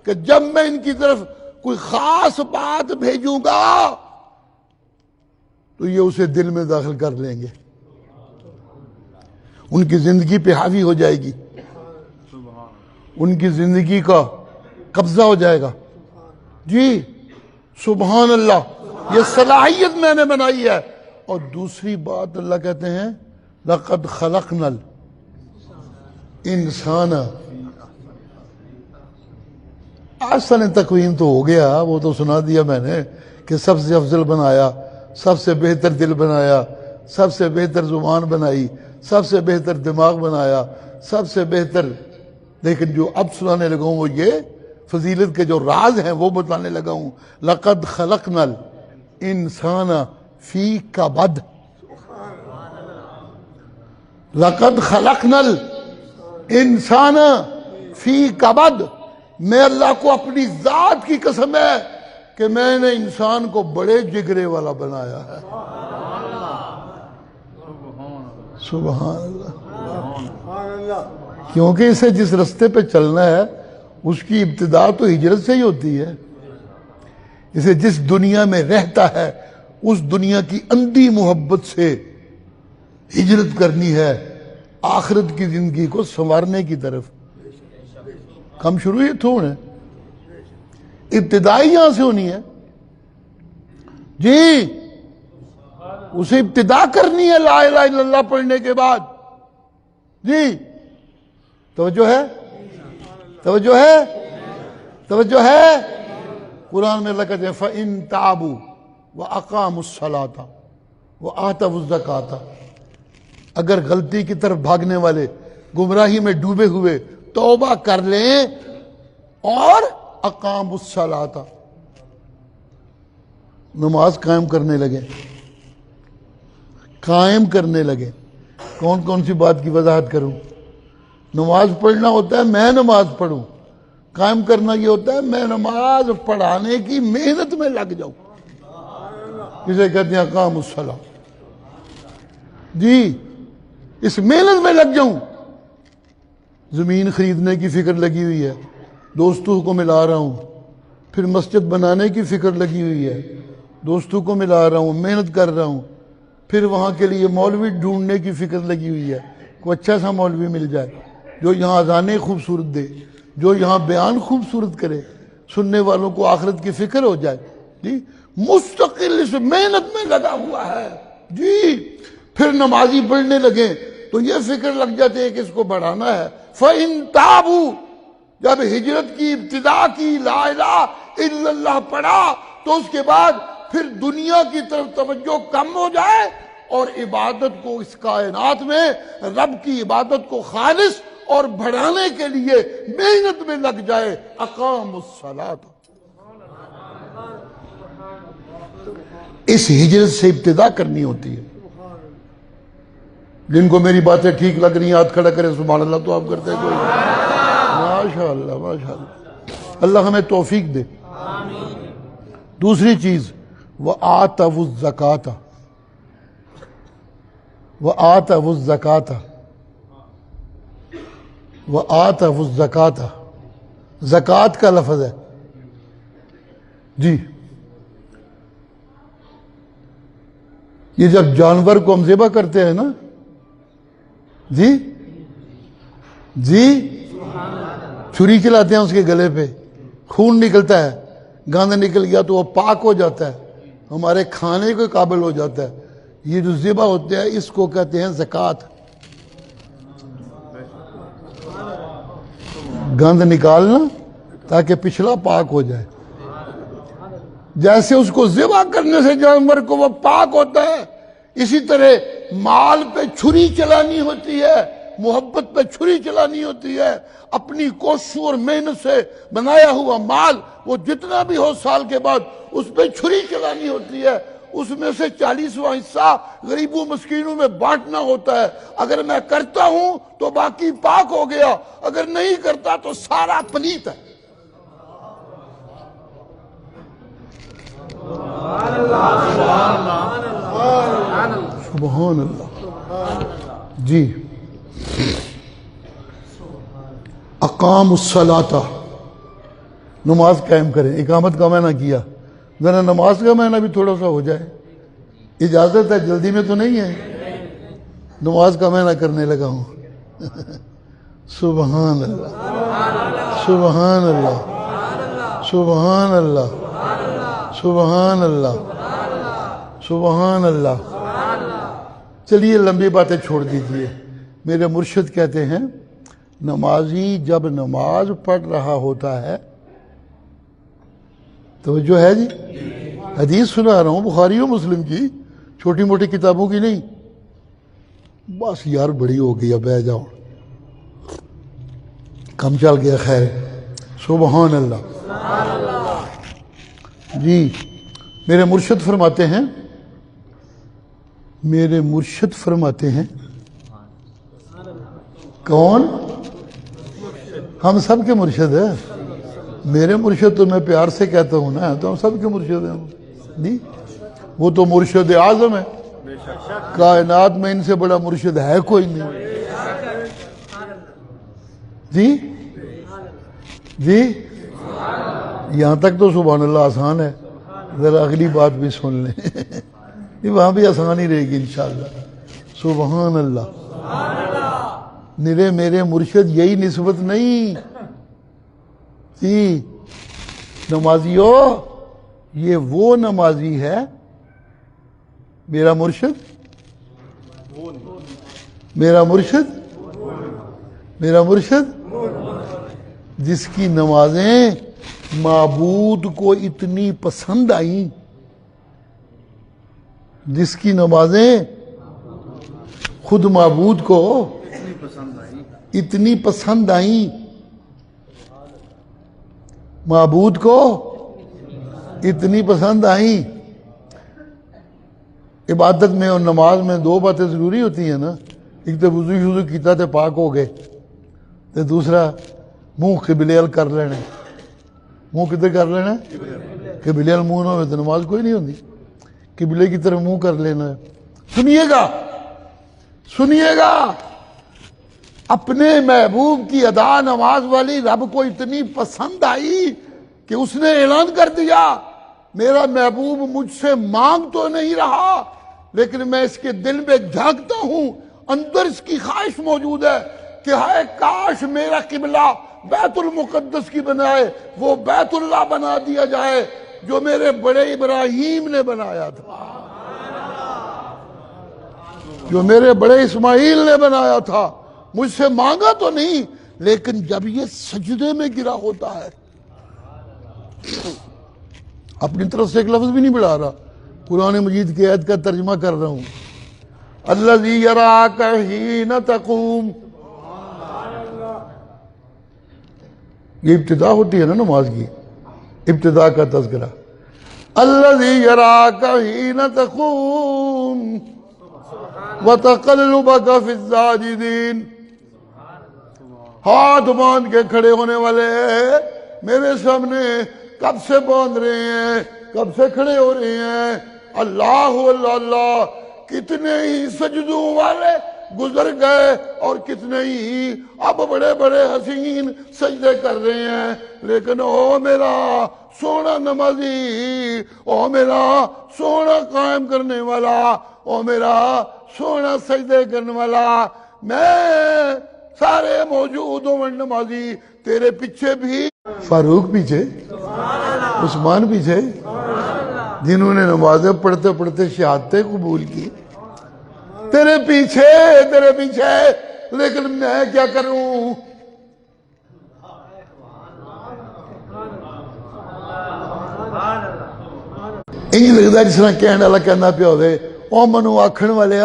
کہ جب میں ان کی طرف کوئی خاص بات بھیجوں گا تو یہ اسے دل میں داخل کر لیں گے، ان کی زندگی پہ حاوی ہو جائے گی، ان کی زندگی کا قبضہ ہو جائے گا. جی سبحان اللہ، یہ صلاحیت میں نے بنائی ہے. اور دوسری بات اللہ کہتے ہیں لَقَدْ خَلَقْنَا الْإِنسَانَ. احسن تقویم تو ہو گیا، وہ تو سنا دیا میں نے کہ سب سے افضل بنایا، سب سے بہتر دل بنایا، سب سے بہتر زبان بنائی، سب سے بہتر دماغ بنایا، سب سے بہتر. لیکن جو اب سنانے لگا ہوں وہ یہ فضیلت کے جو راز ہیں وہ بتانے لگا ہوں. لَقَدْ خَلَقْنَا الْإِنسَانَ فِي كَبَدٍ. لَقَدْ خَلَقْنَا الْإِنسَانَ فِي كَبَدٍ. میں اللہ کو اپنی ذات کی قسم ہے کہ میں نے انسان کو بڑے جگرے والا بنایا ہے. سبحان اللہ. کیونکہ اسے جس رستے پہ چلنا ہے اس کی ابتدا تو ہجرت سے ہی ہوتی ہے. اسے جس دنیا میں رہتا ہے اس دنیا کی اندھی محبت سے ہجرت کرنی ہے آخرت کی زندگی کو سنوارنے کی طرف. کم شروع ہی تھوڑ ہے، ابتدائی یہاں سے ہونی ہے. جی اسے ابتدا کرنی ہے لا الہ الا اللہ پڑھنے کے بعد. جی توجہ ہے، توجہ ہے، توجہ ہے. قرآن میں اللہ کہتے ہیں فَإِن تَابُوا وَأَقَامُوا الصَّلَاةَ وَآتَوُا الزَّكَاةَ. اگر غلطی کی طرف بھاگنے والے، گمراہی میں ڈوبے ہوئے توبہ کر لیں اور اقاموا الصلاۃ، نماز قائم کرنے لگے، قائم کرنے لگے. کون کون سی بات کی وضاحت کروں؟ نماز پڑھنا ہوتا ہے میں نماز پڑھوں، قائم کرنا یہ ہوتا ہے میں نماز پڑھانے کی محنت میں لگ جاؤں. اسے کہتے ہیں اقاموا الصلاۃ. جی اس محنت میں لگ جاؤں. زمین خریدنے کی فکر لگی ہوئی ہے، دوستوں کو ملا رہا ہوں. پھر مسجد بنانے کی فکر لگی ہوئی ہے، دوستوں کو ملا رہا ہوں، محنت کر رہا ہوں. پھر وہاں کے لیے مولوی ڈھونڈنے کی فکر لگی ہوئی ہے، کوئی اچھا سا مولوی مل جائے جو یہاں اذانیں خوبصورت دے، جو یہاں بیان خوبصورت کرے. سننے والوں کو آخرت کی فکر ہو جائے جی، مستقل اس محنت میں لگا ہوا ہے جی، پھر نمازی پڑھنے لگے تو یہ فکر لگ جاتے ہے کہ اس کو بڑھانا ہے۔ فَإِن تَابُوا، جب ہجرت کی ابتدا کی، لا الہ الا اللہ پڑھا، تو اس کے بعد پھر دنیا کی طرف توجہ کم ہو جائے اور عبادت کو اس کائنات میں رب کی عبادت کو خالص اور بڑھانے کے لیے محنت میں لگ جائے، اقام الصلاۃ۔ اس ہجرت سے ابتدا کرنی ہوتی ہے۔ جن کو میری باتیں ٹھیک لگ رہی ہیں ہاتھ کھڑا کریں سبحان اللہ، تو آپ کرتے ہیں کوئی؟ ماشاءاللہ ماشاءاللہ، اللہ ہمیں توفیق دے۔ دوسری چیز، وَآتَوُا الزَّکَاةَ، وَآتَوُا الزَّکَاةَ، وَآتَوُا الزَّکَاةَ، زکوٰۃ کا لفظ ہے جی۔ یہ جب جانور کو ہم ذبح کرتے ہیں نا جی جی، چھری چلاتے ہیں اس کے گلے پہ، خون نکلتا ہے، گاندھ نکل گیا تو وہ پاک ہو جاتا ہے، ہمارے کھانے کے قابل ہو جاتا ہے۔ یہ جو ذبح ہوتے ہیں اس کو کہتے ہیں زکوٰۃ۔ گند نکالنا تاکہ پچھلا پاک ہو جائے۔ جیسے اس کو ذبح کرنے سے جانور کو وہ پاک ہوتا ہے، اسی طرح مال پہ چھری چلانی ہوتی ہے، محبت پہ چھری چلانی ہوتی ہے۔ اپنی کوششوں اور محنت سے بنایا ہوا مال وہ جتنا بھی ہو سال کے بعد اس پہ چھری چلانی ہوتی ہے، اس میں سے 40واں حصہ غریبوں مسکینوں میں بانٹنا ہوتا ہے۔ اگر میں کرتا ہوں تو باقی پاک ہو گیا، اگر نہیں کرتا تو سارا پلیت ہے۔ سبحان اللہ جی۔ اقام الصلاۃ، نماز قائم کریں۔ اقامت کا معنی کیا، ذرا نماز کا معنی بھی تھوڑا سا ہو جائے، اجازت ہے، جلدی میں تو نہیں ہے۔ نماز کا معنی کرنے لگا ہوں۔ سبحان اللہ سبحان اللہ سبحان اللہ سبحان اللہ سبحان اللہ۔ چلیے لمبی باتیں چھوڑ دیجئے۔ میرے مرشد کہتے ہیں نمازی جب نماز پڑھ رہا ہوتا ہے، توجہ ہے جی، حدیث سنا رہا ہوں بخاری و مسلم کی، چھوٹی موٹی کتابوں کی نہیں۔ بس یار بڑی ہو گئی، اب بہ جاؤ، کم چل گیا، خیر۔ سبحان اللہ جی۔ میرے مرشد فرماتے ہیں، میرے مرشد فرماتے ہیں، کون؟ ہم سب کے مرشد ہیں۔ میرے مرشد تو میں پیار سے کہتا ہوں نا، تو ہم سب کے مرشد ہیں جی۔ وہ تو مرشد اعظم ہے، کائنات میں ان سے بڑا مرشد ہے کوئی نہیں جی جی۔ یہاں تک تو سبحان اللہ آسان ہے، ذرا اگلی بات بھی سن لیں، وہاں بھی آسان ہی رہے گی انشاءاللہ۔ سبحان اللہ۔ میرے مرشد یہی نسبت نہیں جی۔ نمازیوں، یہ وہ نمازی ہے، میرا مرشد، میرا مرشد، میرا مرشد، جس کی نمازیں معبود کو اتنی پسند آئیں، جس کی نمازیں خود معبود کو اتنی پسند آئیں، معبود کو اتنی پسند آئیں۔ عبادت میں اور نماز میں دو باتیں ضروری ہوتی ہیں نا، ایک تو وضو شضو کیتا تے پاک ہو گئے، تے دوسرا منہ قبلے ال کر لینا۔ منہ کدھر کر لینا؟ قبلے ال منہ نہ ہوئے تو نماز کوئی نہیں ہوتی، قبلے کی طرف منہ کر لینا ہے۔ سنیے گا سنیے گا، اپنے محبوب کی ادا نماز والی رب کو اتنی پسند آئی کہ اس نے اعلان کر دیا، میرا محبوب مجھ سے مانگ تو نہیں رہا لیکن میں اس کے دل میں جھانکتا ہوں، اندر اس کی خواہش موجود ہے کہ ہائے کاش میرا قبلہ بیت المقدس کی بنائے وہ بیت اللہ بنا دیا جائے جو میرے بڑے ابراہیم نے بنایا تھا، جو میرے بڑے اسماعیل نے بنایا تھا۔ مجھ سے مانگا تو نہیں، لیکن جب یہ سجدے میں گرا ہوتا ہے، اپنی طرف سے ایک لفظ بھی نہیں بڑھا رہا، قرآن مجید کی آیت کا ترجمہ کر رہا ہوں۔ الذی یراک حین تقوم، یہ ابتدا ہوتی ہے نا نماز کی، ابتدا کا تذکرہ۔ الذی یراک حین تقوم وتقلبک فی الساجدین، ہاتھ باندھ کے کھڑے ہونے والے میرے سامنے کب سے باندھ رہے ہیں، کب سے کھڑے ہو رہے ہیں؟ اللہ اللہ اللہ، کتنے ہی سجدوں والے گزر گئے اور کتنے ہی اب بڑے بڑے حسین سجدے کر رہے ہیں، لیکن او میرا سونا نمازی، او میرا سونا قائم کرنے والا، او میرا سونا سجدے کرنے والا، میں سارے موجود ہوں نمازی تیرے پیچھے بھی، فاروق پیچھے، عثمان پیچھے، جنہوں نے نمازیں پڑھتے پڑھتے شہادتیں قبول کی، تیرے پیچھے، لیکن میں کیا کروں؟ انج لگتا ہے جس طرح کہنے والا کہنا پیا ہوئے، او منو آکھن والے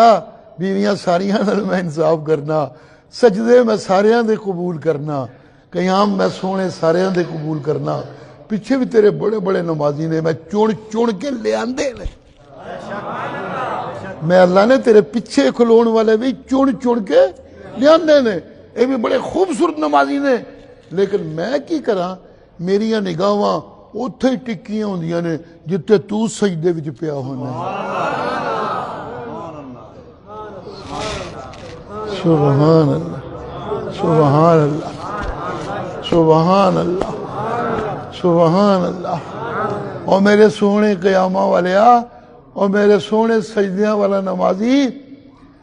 بیویاں ساریاں نال میں انصاف کرنا، سجدے میں ساریاں دے قبول کرنا، قیام میں سونے ساریاں دے قبول کرنا، پیچھے بھی تیرے بڑے بڑے نمازی نے میں چون کے لے آندے نے، میں اللہ نے تیرے پیچھے کھلون والے بھی چون کے لے آندے نے، یہ بھی بڑے خوبصورت نمازی نے، لیکن میں کی کراں؟ میریاں نگاہاں اتھے ٹکیاں ہوندیاں نے جتے تو سجدے وچ پیا ہونا ہے۔ سبحان اللہ، سبحان اللہ، سبحان اللہ، سبحان اللہ۔ اور میرے سونے قیامہ والے اور میرے سونے سجدیاں والا نمازی،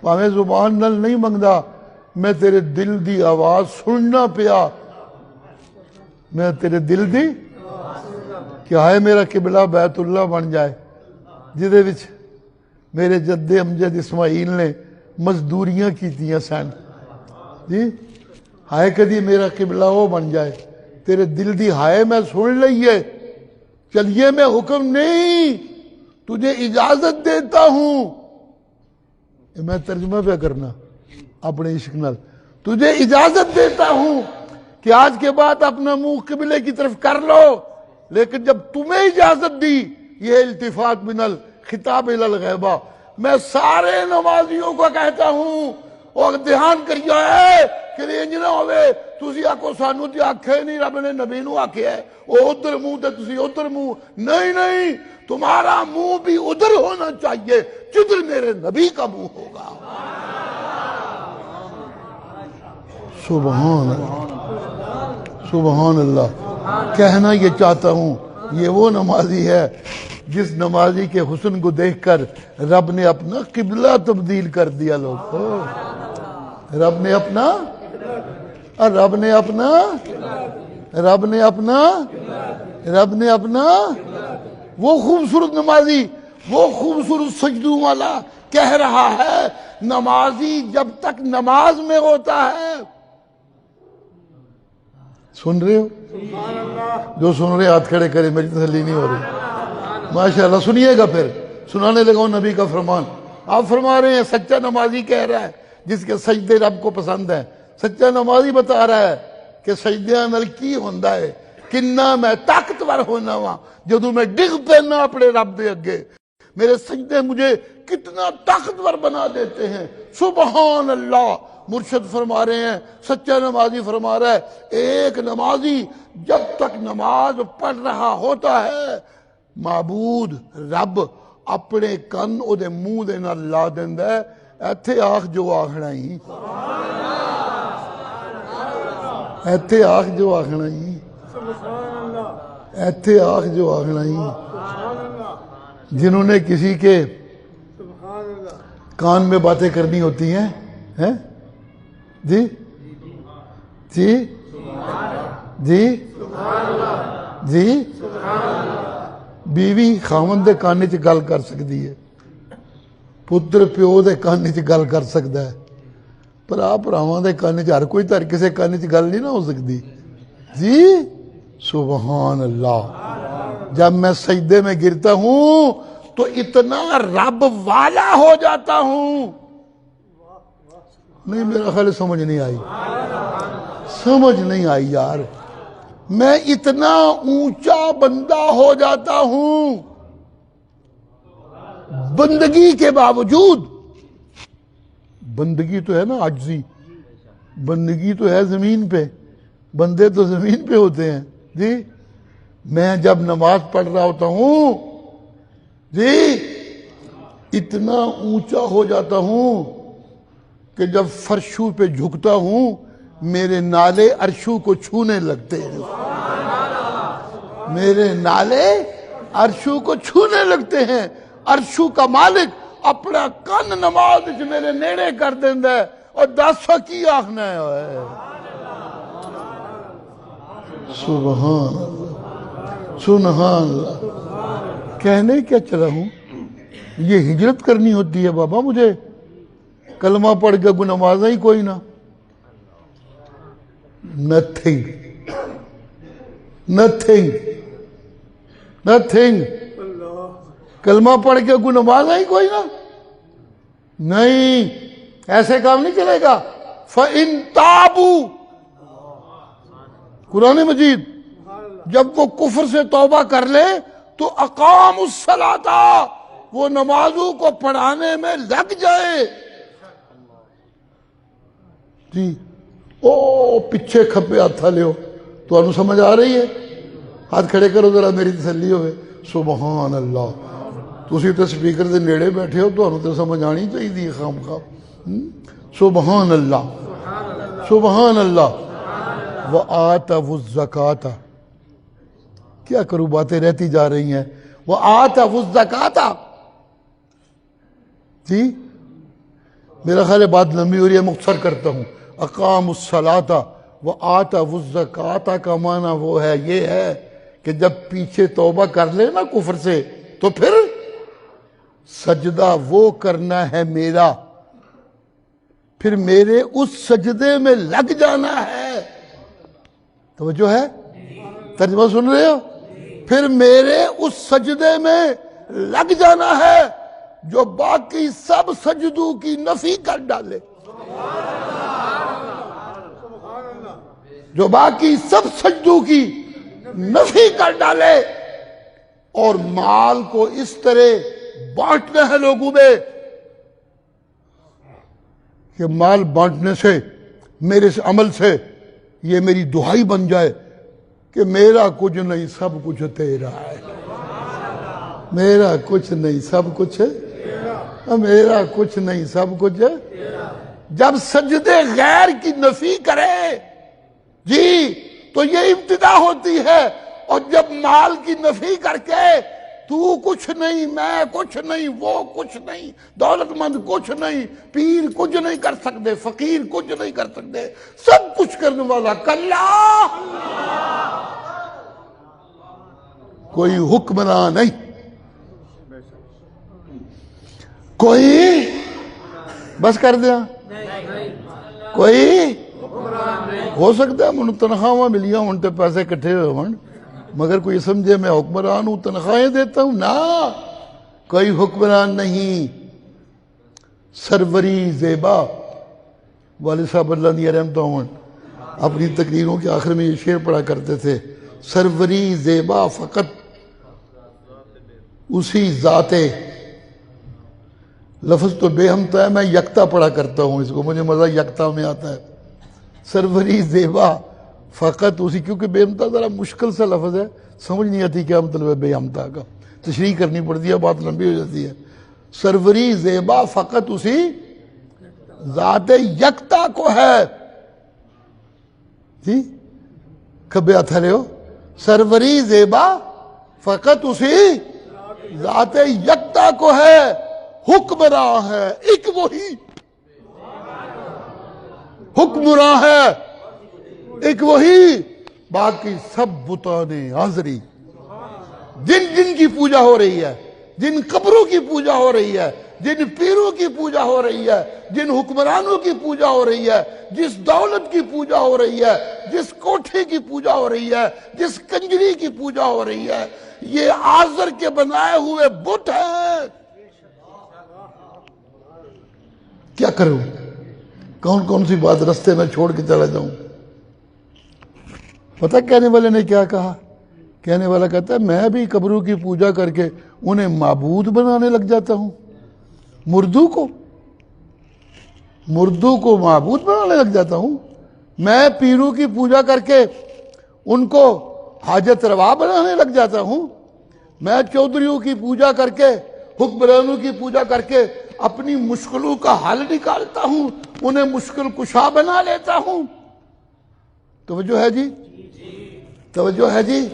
میں زبان نل نہیں منگدا، میں تیرے دل دی آواز سننا پیا، میں تیرے دل دی کیا ہے میرا قبلہ بیت اللہ بن جائے، جدے وچ میرے جد امجد اسماعیل نے مزدوریاں کیتیاں سن، جی ہائے کدی میرا قبلہ وہ بن جائے، تیرے دل دی ہائے میں سن لئیے، چلیے میں حکم نہیں، تجھے اجازت دیتا ہوں، میں ترجمہ پہ کرنا اپنے عشق نال، تجھے اجازت دیتا ہوں کہ آج کے بعد اپنا منہ قبلے کی طرف کر لو، لیکن جب تمہیں اجازت دی، یہ التفات من الخطاب الی الغیبہ، میں سارے نمازیوں کو کہتا ہوں اور دھیان کریو ہے کہ انج نہ ہوئے تسی آکو سانو تے آکھے نہیں، رب نے نبی نو آکھے ہے وہ ادھر منہ تے تسی ادھر منہ، نہیں، تمہارا منہ بھی ادھر ہونا چاہیے جدھر میرے نبی کا منہ ہوگا۔ سبحان اللہ، سبحان اللہ۔ کہنا یہ چاہتا ہوں، یہ وہ نمازی ہے جس نمازی کے حسن کو دیکھ کر رب نے اپنا قبلہ تبدیل کر دیا، لوگ رب نے اپنا وہ خوبصورت نمازی، وہ خوبصورت سجدوں والا کہہ رہا ہے، نمازی جب تک نماز میں ہوتا ہے، سن رہے ہو؟ جو سن رہے ہاتھ کھڑے کرے، میری تسلی نہیں ہو رہی، ماشاءاللہ۔ سنیے گا پھر سنانے لگا ہوں نبی کا فرمان۔ آپ فرما رہے ہیں سچا نمازی کہہ رہا ہے جس کے سجدے رب کو پسند ہیں، سچا نمازی بتا رہا ہے کہ سجدیاں نال کی ہوندا ہے، کننا میں طاقتور ہونا وا جدوں میں ڈگ پینا اپنے رب دے اگے، میرے سجدے مجھے کتنا طاقتور بنا دیتے ہیں۔ سبحان اللہ۔ مرشد فرما رہے ہیں، سچا نمازی فرما رہا ہے، ایک نمازی جب تک نماز پڑھ رہا ہوتا ہے، معبود رب اپنے کن او دے منہ دے نال لا دیندا ہے، ایتھے آکھ جو آکھنا ہی، ایتھے آکھ جو آکھنا ہی، ایتھے آکھ جو آکھنا ہی۔ جنہوں نے کسی کے کان میں باتیں کرنی ہوتی ہیں، جی جی جی بیوی خاوند دے کان چ گل کر سکتی ہے، پتر پیو دے کان چ گل کر سکتا ہے، پر آپ بھراواں دے کان چ ہر کوئی تر کسے کان چ گل نہیں نہ ہو سکتی. جی سبحان اللہ. جب میں سجدے میں گرتا ہوں تو اتنا رب والا ہو جاتا ہوں. نہیں میرا خیال سمجھ نہیں آئی، سمجھ نہیں آئی یار. میں اتنا اونچا بندہ ہو جاتا ہوں بندگی کے باوجود. بندگی تو ہے نا عاجزی، بندگی تو ہے زمین پہ، بندے تو زمین پہ ہوتے ہیں. جی میں جب نماز پڑھ رہا ہوتا ہوں جی اتنا اونچا ہو جاتا ہوں کہ جب فرشوں پہ جھکتا ہوں میرے نالے عرشوں کو چھونے لگتے ہیں. میرے نالے عرشوں کو چھونے لگتے ہیں. عرشوں کا مالک اپنا کن نماز میرے نیڑے کر دیندا ہے اور دسو کی آخنا ہے. سبحان اللہ سبحان اللہ. کہنے کیا چلا ہوں، یہ ہجرت کرنی ہوتی ہے بابا مجھے. کلمہ پڑھ کے کوئی نمازیں ہی کوئی نہ، نتھنگ نتھنگ نتھنگ. کلمہ پڑھ کے کوئی نمازیں ہی کوئی نہ. نہیں ایسے کام نہیں چلے گا. فَإِن تَابُوا، قرآن مجید جب وہ کفر سے توبہ کر لے تو اقام الصلاۃ، وہ نمازوں کو پڑھانے میں لگ جائے. جی او پیچھے کھپے ہاتھ لیو. تو انہوں سمجھ آ رہی ہے؟ ہاتھ کھڑے کرو ذرا میری تسلی ہوئے. سبحان اللہ. تسی تے سپیکر دے نیڑے بیٹھے ہو تو انہوں تے سمجھ آنی چاہیے خام خواہ. سبحان اللہ سبحان اللہ. وَآتَوُا الزَّكَاةَ، کیا کروں باتیں رہتی جا رہی ہیں. وَآتَوُا الزَّكَاةَ. جی میرا خیال ہے بات لمبی ہو رہی ہے، مختصر کرتا ہوں. اقام الصلاۃ وآتوا الزکوٰۃ کا معنی وہ ہے، یہ ہے کہ جب پیچھے توبہ کر لے نا کفر سے تو پھر سجدہ وہ کرنا ہے میرا، پھر میرے اس سجدے میں لگ جانا ہے. توجہ ہے؟ ترجمہ سن رہے ہو؟ پھر میرے اس سجدے میں لگ جانا ہے جو باقی سب سجدوں کی نفی کر ڈالے، جو باقی سب سجدوں کی نفی کر ڈالے. اور مال کو اس طرح بانٹنا ہے لوگوں میں کہ مال بانٹنے سے میرے عمل سے یہ میری دعائی بن جائے کہ میرا کچھ نہیں سب کچھ تیرا ہے. میرا کچھ نہیں سب کچھ ہے، میرا کچھ نہیں سب کچھ ہے. جب سجدے غیر کی نفی کرے جی تو یہ ابتدا ہوتی ہے. اور جب مال کی نفی کر کے تو کچھ نہیں، میں کچھ نہیں، وہ کچھ نہیں، دولت مند کچھ نہیں، پیر کچھ نہیں کر سکتے، فقیر کچھ نہیں کر سکتے، سب کچھ کرنے والا کلا کوئی حکمراں نہیں. کوئی بس کر دیا کوئی ہو سکتا ہے من تنخواہ ملیاں ہوں تے پیسے کٹھے ہوئے مگر کوئی سمجھے میں حکمران ہوں تنخواہیں دیتا ہوں نا، کوئی حکمران نہیں. سروری زیبا والد صاحب اللہ علیہ رحمتہ اپنی تقریروں کے آخر میں یہ شعر پڑھا کرتے تھے، سروری زیبا فقط اسی ذات. لفظ تو بے ہمتا ہے، میں یکتا پڑھا کرتا ہوں اس کو، مجھے مزہ یکتا میں آتا ہے. سروری زیبا فقط اسی، کیونکہ بے ہمتا ذرا مشکل سا لفظ ہے، سمجھ نہیں آتی کیا مطلب ہے بے ہمتا کا، تشریح کرنی پڑتی ہے، بات لمبی ہو جاتی ہے. سروری زیبا فقط اسی ذات یکتا کو ہے. جی کبھی ہاتھ لے ہو. سروری زیبا فقط اسی ذات یکتا کو ہے، حکمراں ہے ایک وہی، حکمراں ہے ایک وہی باقی سب بتان حاضری، جن جن کی پوجا ہو رہی ہے، جن قبروں کی پوجا ہو رہی ہے، جن پیروں کی پوجا ہو رہی ہے، جن حکمرانوں کی پوجا ہو رہی ہے، جس دولت کی پوجا ہو رہی ہے، جس کوٹھے کی پوجا ہو رہی ہے، جس کنجری کی پوجا ہو رہی ہے، یہ آزر کے بنائے ہوئے بت ہیں۔ کیا کروں؟ کون کون سی بات رستے میں چھوڑ کے چلا جاؤں؟ پتہ کہنے والے نے کیا کہا؟ کہنے والا کہتا ہے میں بھی قبروں کی پوجا کر کے انہیں معبود بنانے لگ جاتا ہوں، مردوں کو معبود بنانے لگ جاتا ہوں، میں پیروں کی پوجا کر کے ان کو حاجت روا بنانے لگ جاتا ہوں، میں چودھریوں کی پوجا کر کے، حکمرانوں کی پوجا کر کے اپنی مشکلوں کا حل نکالتا ہوں، انہیں مشکل کشا بنا لیتا ہوں۔ توجہ ہے جی؟ توجہ ہے جی؟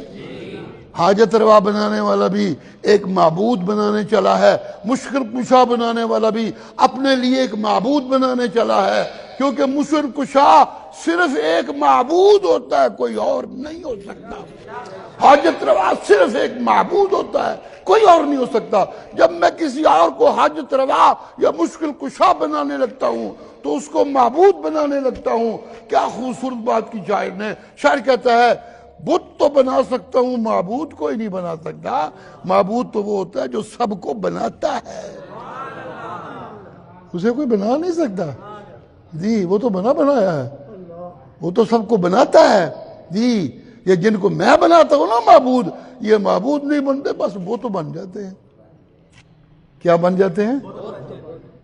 حاجت روا بنانے والا بھی ایک معبود بنانے چلا ہے، مشکل کشا بنانے والا بھی اپنے لیے ایک معبود بنانے چلا ہے، کیونکہ مشکل کشا صرف ایک معبود ہوتا ہے، کوئی اور نہیں ہو سکتا۔ حاجت روا صرف ایک معبود ہوتا ہے، کوئی اور نہیں ہو سکتا۔ جب میں کسی اور کو حاجت روا یا مشکل کشا بنانے لگتا ہوں تو اس کو معبود بنانے لگتا ہوں۔ کیا خوبصورت بات کی شاعر نے، شاعر کہتا ہے بت تو بنا سکتا ہوں، معبود کوئی نہیں بنا سکتا۔ معبود تو وہ ہوتا ہے جو سب کو بناتا ہے، اسے کوئی بنا نہیں سکتا جی، وہ تو بنایا ہے، وہ تو سب کو بناتا ہے جی۔ یہ جن کو میں بناتا ہوں نا معبود، یہ معبود نہیں بنتے، بس وہ تو بن جاتے ہیں۔ کیا بن جاتے ہیں؟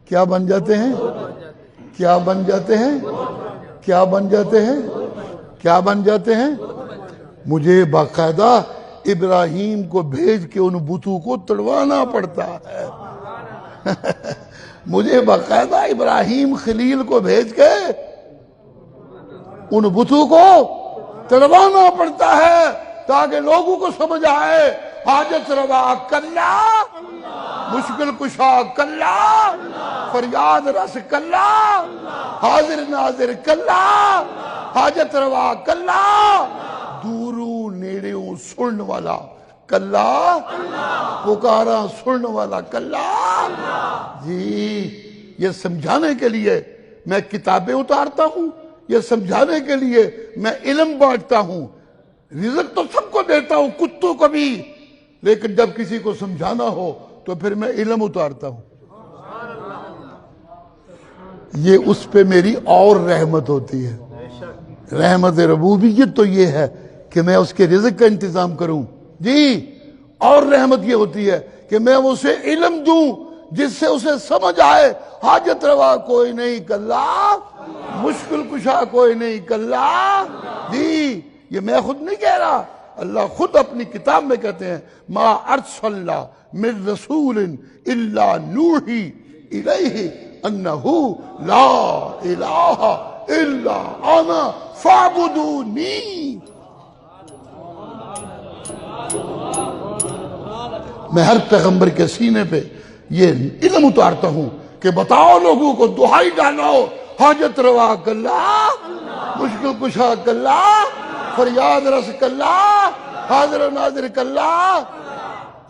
کیا بن جاتے ہیں؟ کیا بن جاتے ہیں؟ کیا بن جاتے ہیں؟ کیا بن جاتے ہیں؟ مجھے باقاعدہ ابراہیم کو بھیج کے ان بتوں کو تڑوانا پڑتا ہے مجھے باقاعدہ ابراہیم خلیل کو بھیج کے ان بتوں کو تڑوانا پڑتا ہے تاکہ لوگوں کو سمجھ آئے حاجت روا کلا، مشکل کشا کلا، فریاد رس کلا، حاضر ناظر کلا، حاجت روا کلا، دوروں نیڑیوں سنن والا کلا، پکارا سنن والا کلا۔ جی، یہ سمجھانے کے لیے میں کتابیں اتارتا ہوں، یہ سمجھانے کے لیے میں علم بانٹتا ہوں۔ رزق تو سب کو دیتا ہوں، کتوں کو بھی، لیکن جب کسی کو سمجھانا ہو تو پھر میں علم اتارتا ہوں۔ یہ اس پہ میری اور رحمت ہوتی ہے۔ رحمت ربوبیت تو یہ ہے کہ میں اس کے رزق کا انتظام کروں جی، اور رحمت یہ ہوتی ہے کہ میں اسے علم دوں جس سے اسے سمجھ آئے حاجت روا کوئی نہیں کلا، مشکل کشا کوئی نہیں کلا جی۔ یہ میں خود نہیں کہہ رہا، اللہ خود اپنی کتاب میں کہتے ہیں ما ارسلنا من رسول الا نوحی الیہ انہ لا الہ الا انا فاعبدونی۔ میں ہر پیغمبر کے سینے پہ یہ علم اتارتا ہوں کہ بتاؤ لوگوں کو، دہائی ڈالو، حاجت روا کلا، مشکل کشا کلا، فریاد رس کلا، حاضر و ناظر کلا،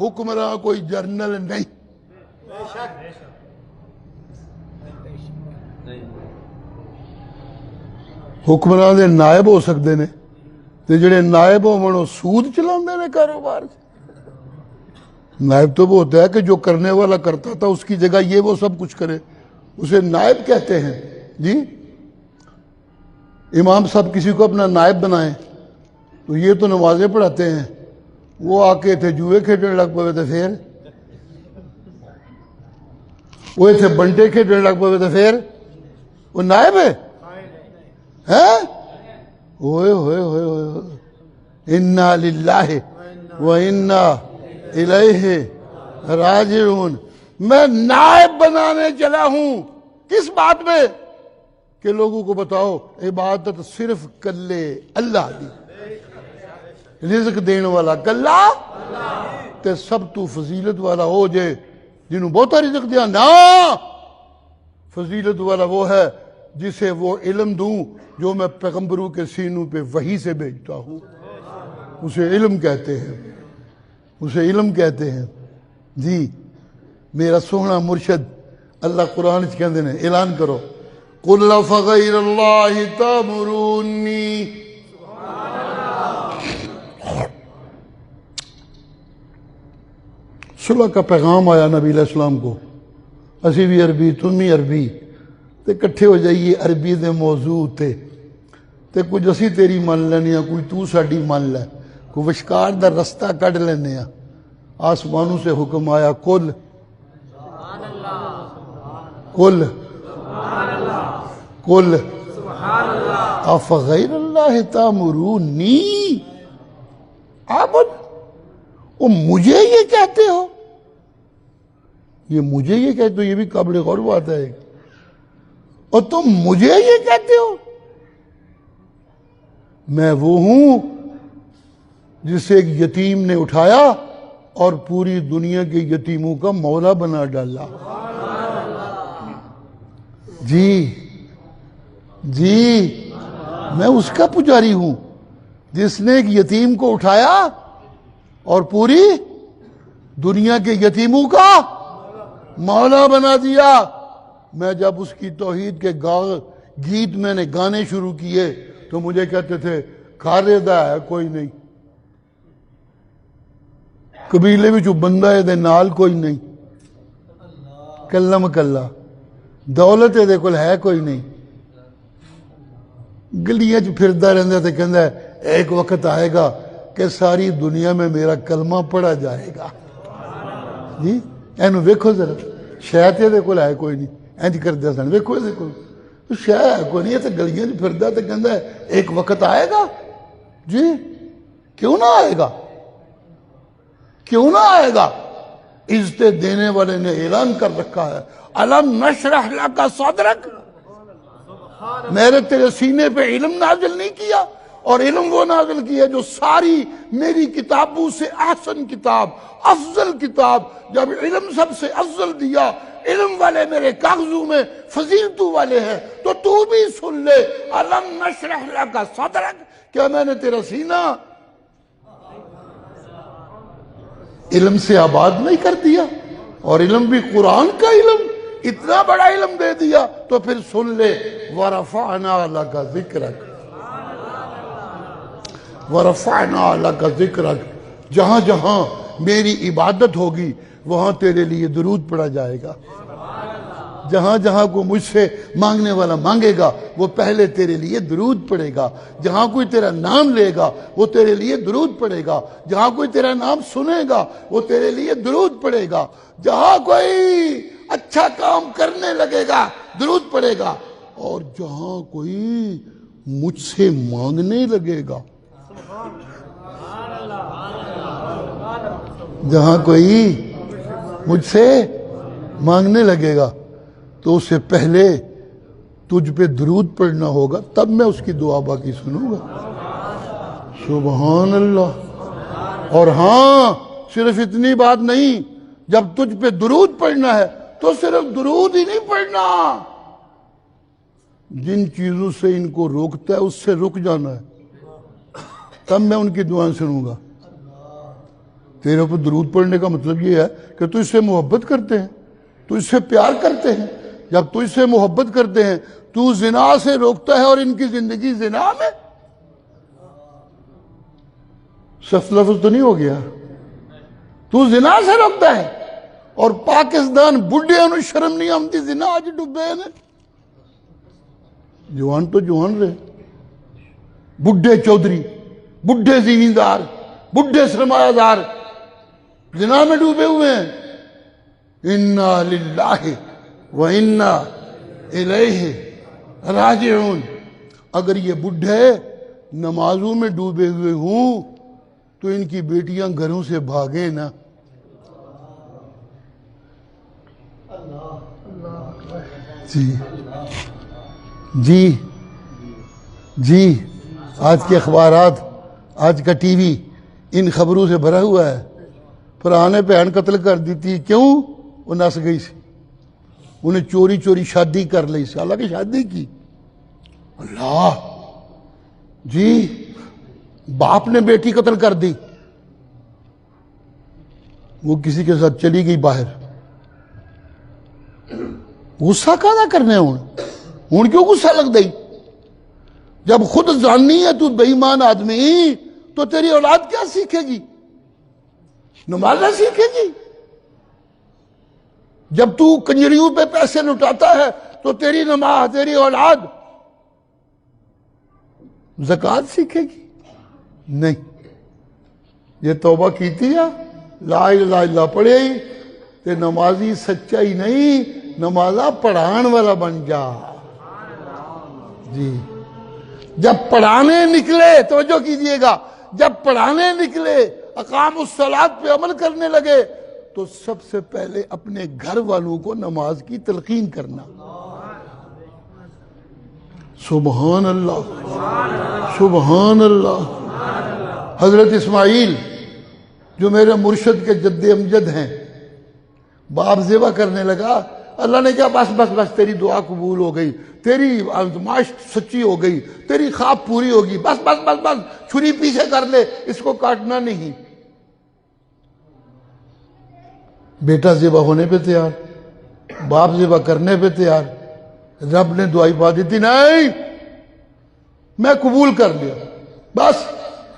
حکمراں کوئی جرنل نہیں۔ حکمراں دے نائب ہو سکتے نے، تے جڑے نائب ہو سود چلاندے نے کاروبار۔ نائب تو وہ ہوتا ہے کہ جو کرنے والا کرتا تھا اس کی جگہ یہ وہ سب کچھ کرے، اسے نائب کہتے ہیں جی۔ امام صاحب کسی کو اپنا نائب بنائیں تو یہ تو نمازیں پڑھاتے ہیں، وہ آ کے تھے جوئے کھیلنے لگ پے تھے، پھر وہ تھے بنٹے کھیلنے لگ پے تھے، پھر وہ نائب ہے؟ ہوئے ہوئے ہوئے ہوئے، انا للہ و انا الیہ راجعون۔ میں نائب بنانے چلا ہوں، کس بات میں؟ کہ لوگوں کو بتاؤ عبادت صرف کلے اللہ دی، رزق دین والا کلا، تے سب تو فضیلت والا ہو جے جنہوں بہتا رزق دیا نا۔ فضیلت والا وہ ہے جسے وہ علم دوں جو میں پیغمبروں کے سینوں پہ وحی سے بھیجتا ہوں. اسے علم کہتے ہیں، اسے علم کہتے ہیں. جی میرا سونا مرشد اللہ قرآن وچ کہندے نے، اعلان کرو، قل فغیر اللہ تامرونی. صلح کا پیغام آیا نبی علیہ السلام کو، اسی بھی عربی تم بھی عربی تے کٹھے ہو جائیے عربی دے موضوع تے کچھ اسی تیری من لینے ہیں، کوئی تو ساڈی من لے، کوئی وشکار دا رستہ کڈ لینے ہیں. آسمانوں سے حکم آیا، قل قل قل افغیر اللہ تامرونی عبد. وہ مجھے یہ کہتے ہو، یہ مجھے یہ کہتے ہو، یہ بھی قابل غور بات ہے. اور تم مجھے یہ کہتے ہو، میں وہ ہوں جسے ایک یتیم نے اٹھایا اور پوری دنیا کے یتیموں کا مولا بنا ڈالا. جی جی میں اس کا پجاری ہوں جس نے ایک یتیم کو اٹھایا اور پوری دنیا کے یتیموں کا مولا بنا دیا. میں جب اس کی توحید کے گیت میں نے گانے شروع کیے تو مجھے کہتے تھے کھارے دا ہے کوئی نہیں، قبیلے میں جو بندہ ہے دے نال کوئی نہیں، کلم کلا دولت دے کول ہے کوئی نہیں، گلیاں چ پھردا رہندا تے کہندا ہے ایک وقت آئے گا کہ ساری دنیا میں میرا کلمہ پڑھا جائے گا. جی اینو ویکھو ذرا، شاید دے کول ہے کوئی نہیں، انج کردے سن، ویکھو دے کول شاید ہے کوئی نہیں، تے گلیاں چ پھردا تے کہندا ہے ایک وقت آئے گا. جی کیوں نہ آئے گا، کیوں نہ آئے گا. عزتیں دینے والے نے اعلان کر رکھا ہے، الم نشرح لک صدرک، میرے تیرے سینے پہ علم نازل نہیں کیا، اور علم وہ نازل کیا جو ساری میری کتابوں سے احسن کتاب، افضل کتاب. جب علم سب سے افضل دیا، علم والے میرے کاغذوں میں فضیلتوں والے ہیں، تو تو بھی سن لے، الم نشرح لک صدرک، کیا میں نے تیرا سینہ علم سے آباد نہیں کر دیا؟ اور علم بھی قرآن کا علم، اتنا بڑا علم دے دیا. تو پھر سن لے، وَرَفَعْنَا لَكَ ذِكْرَكَ، وَرَفَعْنَا لَكَ ذِكْرَكَ. جہاں جہاں میری عبادت ہوگی وہاں تیرے لیے درود پڑھا جائے گا. جہاں جہاں کو مجھ سے مانگنے والا مانگے گا وہ پہلے تیرے لیے درود پڑھے گا. جہاں کوئی تیرا نام لے گا وہ تیرے لیے درود پڑھے گا. جہاں کوئی تیرا نام سنے گا وہ تیرے لیے درود پڑھے گا. جہاں کوئی اچھا کام کرنے لگے گا درود پڑھے گا. اور جہاں کوئی مجھ سے مانگنے لگے گا، جہاں کوئی مجھ سے مانگنے لگے گا تو اس سے پہلے تجھ پہ درود پڑھنا ہوگا، تب میں اس کی دعا باقی سنوں گا. سبحان اللہ. اور ہاں صرف اتنی بات نہیں، جب تجھ پہ درود پڑھنا ہے تو صرف درود ہی نہیں پڑھنا، جن چیزوں سے ان کو روکتا ہے اس سے رک جانا ہے، تب میں ان کی دعائیں سنوں گا. تیرے پر درود پڑھنے کا مطلب یہ ہے کہ تو اس سے محبت کرتے ہیں، تو اس سے پیار کرتے ہیں. جب تو اس سے محبت کرتے ہیں تو زنا سے روکتا ہے اور ان کی زندگی زنا میں. سخت لفظ تو نہیں ہو گیا؟ تو زنا سے روکتا ہے اور پاکستان بڈھے انہوں شرم نہیں آمتی، زنا آج ڈبے ہیں. جوان تو جوان رہے، بڈھے چودھری، بڈھے زمیندار، بڈھے سرمایہ دار زنا میں ڈوبے ہوئے ہیں. انا للہ و انا الیہ راجعون. اگر یہ بڈھے نمازوں میں ڈوبے ہوئے ہوں تو ان کی بیٹیاں گھروں سے بھاگیں نا. جی جی جی آج کے اخبارات، آج کا ٹی وی ان خبروں سے بھرا ہوا ہے. پرانے بہن قتل کر دی تھی، کیوں؟ وہ نس گئی سی، انہیں چوری چوری شادی کر لی سی، حالانکہ شادی کی اللہ جی باپ نے بیٹی قتل کر دی, وہ کسی کے ساتھ چلی گئی باہر, غصہ کہاں کرنے ہوں کیوں غصہ لگ گئی؟ جب خود جاننی ہے تو بے ایمان آدمی تو تیری اولاد کیا سیکھے گی؟ نماز نہ سیکھے گی. جب تو کنجریوں پہ پیسے لٹاتا ہے تو تیری نماز تیری اولاد زکوٰۃ سیکھے گی؟ نہیں. یہ توبہ کیتی ہے, لا الہ الا اللہ پڑھے ہی تے نمازی سچا ہی نہیں, نمازہ پڑھان والا بن جا. جی جب پڑھانے نکلے, توجہ کیجئے گا, جب پڑھانے نکلے اقام الصلاۃ پہ عمل کرنے لگے تو سب سے پہلے اپنے گھر والوں کو نماز کی تلقین کرنا. سبحان اللہ سبحان اللہ. حضرت اسماعیل جو میرے مرشد کے جد امجد ہیں, باپ ذبح کرنے لگا, اللہ نے کہا بس بس بس تیری دعا قبول ہو گئی, تیری آزمائش سچی ہو گئی, تیری خواب پوری ہوگی, بس بس بس بس چھری پیچھے کر لے, اس کو کاٹنا نہیں. بیٹا ذبح ہونے پہ تیار, باپ ذبح کرنے پہ تیار. رب نے دعائی پا دی تھی, نہیں میں قبول کر لیا, بس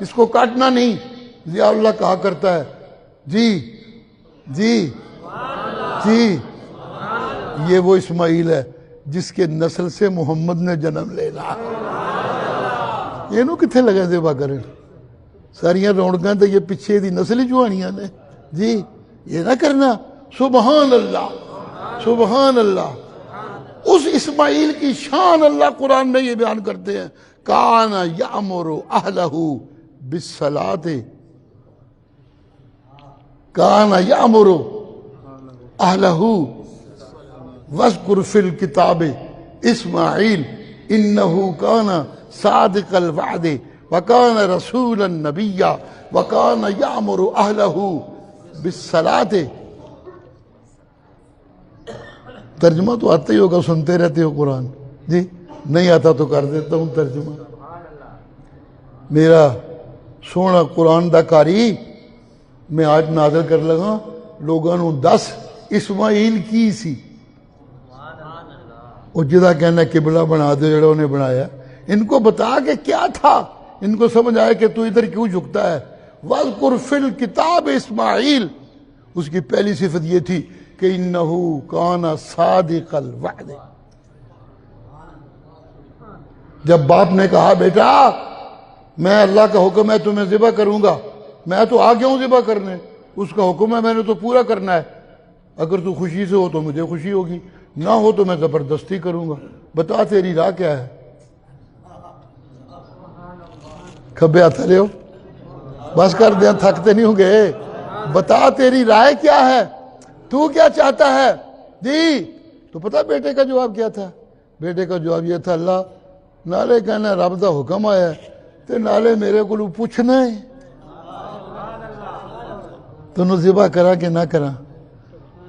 اس کو کاٹنا نہیں. ضیاء اللہ کہا کرتا ہے جی جی جی یہ وہ اسماعیل ہے جس کے نسل سے محمد نے جنم لینا. یہ نو کتنے لگے ذبح کریں, ساریاں رونقاں تو یہ پیچھے دی نسل جوانیاں نے. جی یہ نہ کرنا. سبحان اللہ سبحان اللہ. اس اسماعیل کی شان اللہ قرآن میں یہ بیان کرتے ہیں, کان یأمر اہلہ بالصلاۃ, کان یأمر اہلہ واذکر فی الکتاب اسماعیل انہ کان صادق الوعد وکان رسولا نبیا وکان یأمر اہلہ بالصلاۃ. ترجمہ تو آتا ہی ہوگا, سنتے رہتے ہو قرآن. جی نہیں آتا تو کر دیتا ہوں ترجمہ. میرا سونا قرآن دا کاری میں آج نازل کر لگا, لوگوں نے 10 اسماعیل کی سی, وہ جدا کہنا قبلہ بنا دے جڑا انہیں بنایا, ان کو بتا کہ کیا تھا, ان کو سمجھ آئے کہ تو ادھر کیوں جھکتا ہے. وَاذْكُرْ فِي الْكِتَابِ اسماعیل, اس کی پہلی صفت یہ تھی کہ انہو کان صادق الوعد. جب باپ نے کہا بیٹا میں اللہ کا حکم ہے تمہیں ذبح کروں گا, میں تو آ گیا ہوں ذبح کرنے, اس کا حکم ہے میں نے تو پورا کرنا ہے, اگر تو خوشی سے ہو تو مجھے خوشی ہوگی, نہ ہو تو میں زبردستی کروں گا, بتا تیری راہ کیا ہے. کھبے ہاتھ رہے ہو, بس کر دیں, تھکتے نہیں ہوں گے. بتا تیری رائے کیا ہے, تو کیا چاہتا ہے. جی تو پتا بیٹے کا جواب کیا تھا؟ بیٹے کا جواب یہ تھا, اللہ نالے کہنا رب دا حکم آیا ہے تے نالے میرے کو پوچھنا ہے تو ذبح کرا کہ نہ کرا,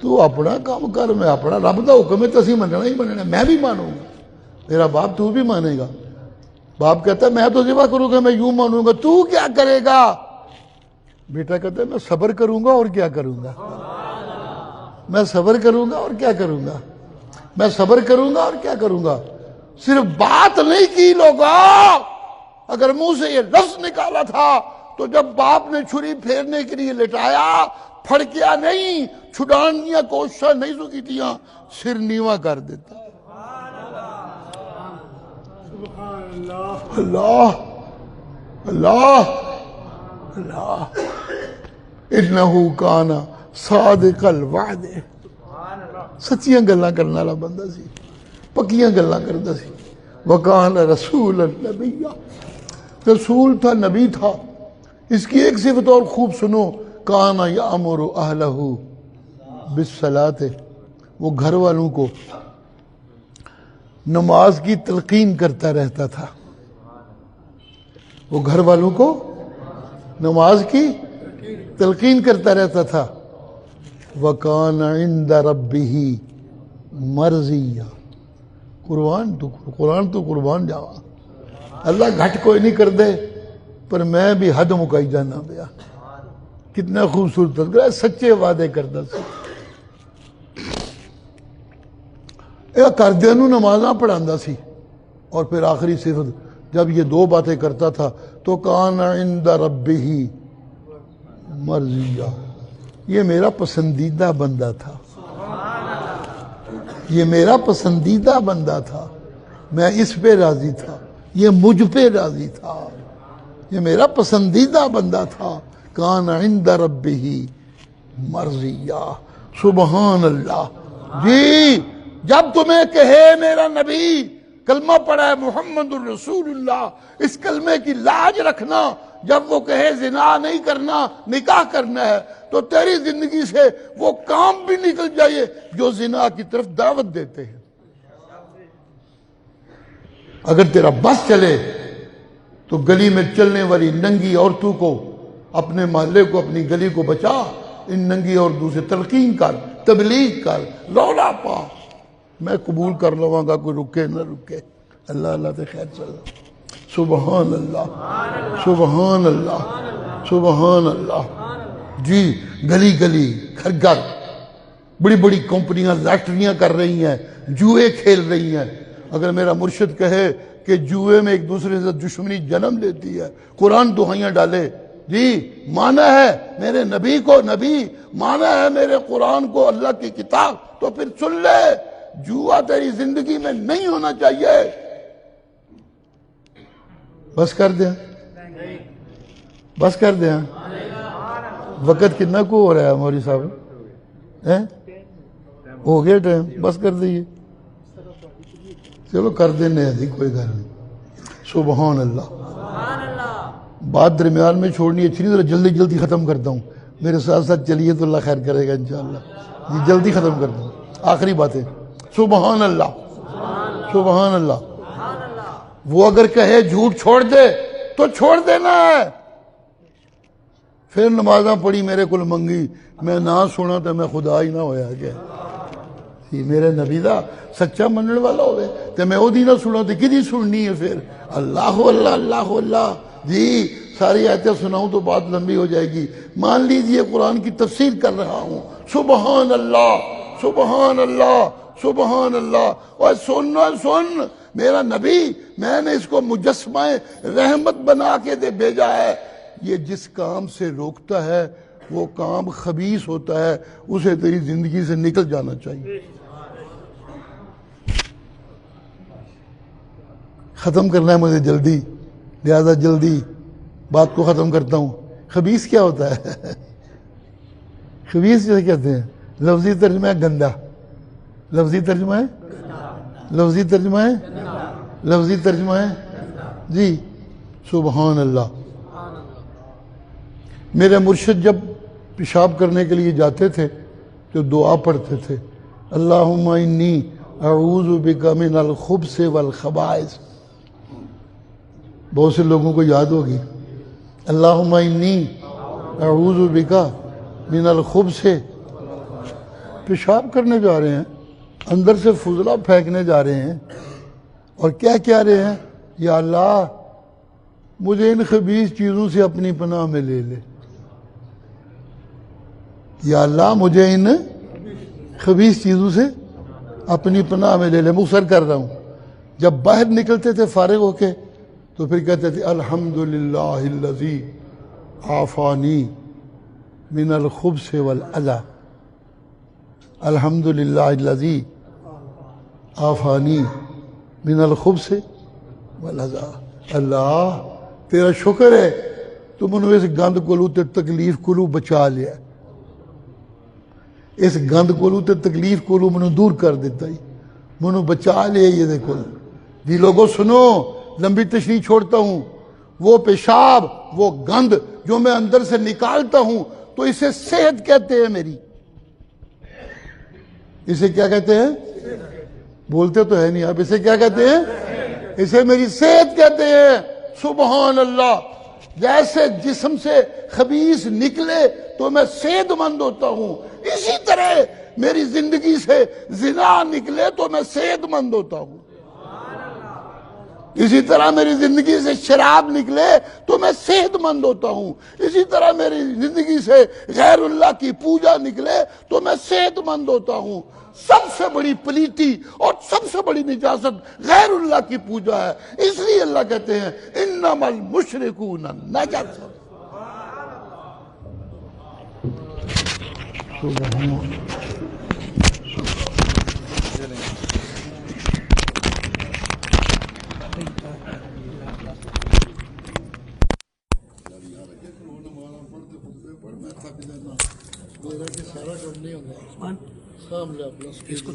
تو اپنا کام کر, میں اپنا رب دا حکم ہے تو اسی مننا ہی مننا, میں بھی مانوں گا, تیرا باپ تو بھی مانے گا. باپ کہتا ہے میں تو ذبح کروں گا, میں یوں مانوں گا, تو کیا کرے گا؟ بیٹا کہتا ہے میں صبر کروں گا اور کیا کروں گا, میں صبر کروں گا اور کیا کروں گا, میں صبر کروں گا اور کیا کروں گا. صرف بات نہیں کی لوگوں, اگر منہ سے یہ لفظ نکالا تھا تو جب باپ نے چھری پھیرنے کے لیے لٹایا, پھڑکیا نہیں, چھڑانیاں کوششیں نہیں سو کی تیاں, سر نیواں کر دیتا. اللہ اللہ اللہ. انہو کان صادق الوعد, سچیاں گلاں کرنے والا بندہ سی, پکیاں گلاں کردا سی. وکان رسول النبی, رسول تھا, نبی تھا. اس کی ایک صفت اور خوب سنو, کان یامر اہلہ بالصلاۃ, وہ گھر والوں کو نماز کی تلقین کرتا رہتا تھا. وہ گھر والوں کو نماز کی تلقین کرتا رہتا تھا. وَكَانَ عِنْدَ رَبِّهِ مَرْضِيًّا, قرآن تو قربان جاوا اللہ گھٹ کوئی نہیں کر دے پر میں بھی حد مکائی جانا پیا کتنا خوبصورت تذکرہ ہے سچے وعدے کرتا سی کردیاں نو نمازاں پڑھاندا سی اور پھر آخری صفت جب یہ دو باتیں کرتا تھا تو کان عند ربہ مرضیہ یہ میرا پسندیدہ بندہ تھا یہ میرا پسندیدہ بندہ تھا میں اس پہ راضی تھا یہ مجھ پہ راضی تھا یہ میرا پسندیدہ بندہ تھا کان عند ربہ مرضیہ سبحان اللہ جی جب تمہیں کہے میرا نبی کلمہ پڑھا ہے محمد الرسول اللہ اس کلمے کی لاج رکھنا جب وہ کہے زنا نہیں کرنا نکاح کرنا ہے تو تیری زندگی سے وہ کام بھی نکل جائے جو زنا کی طرف دعوت دیتے ہیں اگر تیرا بس چلے تو گلی میں چلنے والی ننگی عورتوں کو اپنے محلے کو اپنی گلی کو بچا ان ننگی عورتوں سے تلقین کر تبلیغ کر رولا پا میں قبول کر لوں گا کوئی رکے نہ رکے اللہ اللہ تے خیر چل سبحان اللہ سبحان اللہ سبحان اللہ جی گلی گلی گھر گھر بڑی بڑی کمپنیاں لاٹریاں کر رہی ہیں جوئے کھیل رہی ہیں اگر میرا مرشد کہے کہ جوئے میں ایک دوسرے سے دشمنی جنم لیتی ہے قرآن دہائیاں ڈالے جی مانا ہے میرے نبی کو نبی مانا ہے میرے قرآن کو اللہ کی کتاب تو پھر سن لے جوا تیری زندگی میں نہیں ہونا چاہیے بس کر دیں بس کر دیں وقت کتنا کو ہو رہا ہے مولوی صاحب ہو گیا ٹائم بس کر دئیے چلو کر دینے ہیں کوئی گھر نہیں سبحان اللہ بات درمیان میں چھوڑنی اچھی نہیں جلدی جلدی ختم کرتا ہوں میرے ساتھ ساتھ چلیے تو اللہ خیر کرے گا انشاءاللہ جی جلدی ختم کرتا ہوں آخری باتیں سبحان اللہ سبحان اللہ وہ اگر کہے جھوٹ چھوڑ دے تو چھوڑ دینا ہے پھر نمازاں پڑھی میرے کل منگی میں نہ سنا تو میں خدا ہی نہ ہویا کیا میرے نبی دا سچا منن والا ہوئے تو میں وہ دی نہ سنا تو کدی سننی ہے پھر اللہ اللہ اللہ اللہ جی ساری آیتیں سناؤں تو بات لمبی ہو جائے گی مان لیجئے قرآن کی تفسیر کر رہا ہوں سبحان اللہ سبحان اللہ سبحان اللہ اور سن میرا نبی میں نے اس کو مجسمہ رحمت بنا کے دے بھیجا ہے یہ جس کام سے روکتا ہے وہ کام خبیث ہوتا ہے اسے تیری زندگی سے نکل جانا چاہیے ختم کرنا ہے مجھے جلدی لہذا جلدی بات کو ختم کرتا ہوں خبیث کیا ہوتا ہے خبیث جیسے کہتے ہیں لفظی ترجمہ ہے گندا لفظی ترجمہ ہے لفظی ترجمہ ہے لفظی ترجمہ ہے جی سبحان اللہ میرے مرشد جب پیشاب کرنے کے لیے جاتے تھے تو دعا پڑھتے تھے اللہم انی اعوذ بک من الخبث والخبائث بہت سے لوگوں کو یاد ہوگی اللہم انی اعوذ بک من الخبث پیشاب کرنے جا رہے ہیں اندر سے فضلہ پھینکنے جا رہے ہیں اور کیا کہہ رہے ہیں یا اللہ مجھے ان خبیث چیزوں سے اپنی پناہ میں لے لے یا اللہ مجھے ان خبیث چیزوں سے اپنی پناہ میں لے لے مختصر کر رہا ہوں جب باہر نکلتے تھے فارغ ہو کے تو پھر کہتے تھے الحمدللہ الذی عافانی من الخبث والأذى الحمدللہ الذی عافانی من الخبث والأذى اللہ تیرا شکر ہے تو منو اس گند کولو تے تکلیف کولو بچا لیا اس گند کولو تے تکلیف کولو منو دور کر دیتا ہی منو بچا لیا یہ دیکھو جی لوگوں سنو لمبی تشریح چھوڑتا ہوں وہ پیشاب وہ گند جو میں اندر سے نکالتا ہوں تو اسے صحت کہتے ہیں میری اسے کیا کہتے ہیں بولتے تو ہے نہیں آپ اسے کیا کہتے ہیں اسے میری صحت کہتے ہیں سبحان اللہ جیسے جسم سے خبیث نکلے تو میں صحت مند ہوتا ہوں اسی طرح میری زندگی سے زنا نکلے تو میں صحت مند ہوتا ہوں اسی طرح میری زندگی سے شراب نکلے تو میں صحت مند ہوتا ہوں، اسی طرح میری زندگی سے غیر اللہ کی پوجا نکلے تو میں صحت مند ہوتا ہوں۔ سب سے بڑی پلیتی اور سب سے بڑی نجاست غیر اللہ کی پوجا ہے، اس لیے اللہ کہتے ہیں انما المشرکون نجس۔ سارا کام نہیں ہوگا، اس کو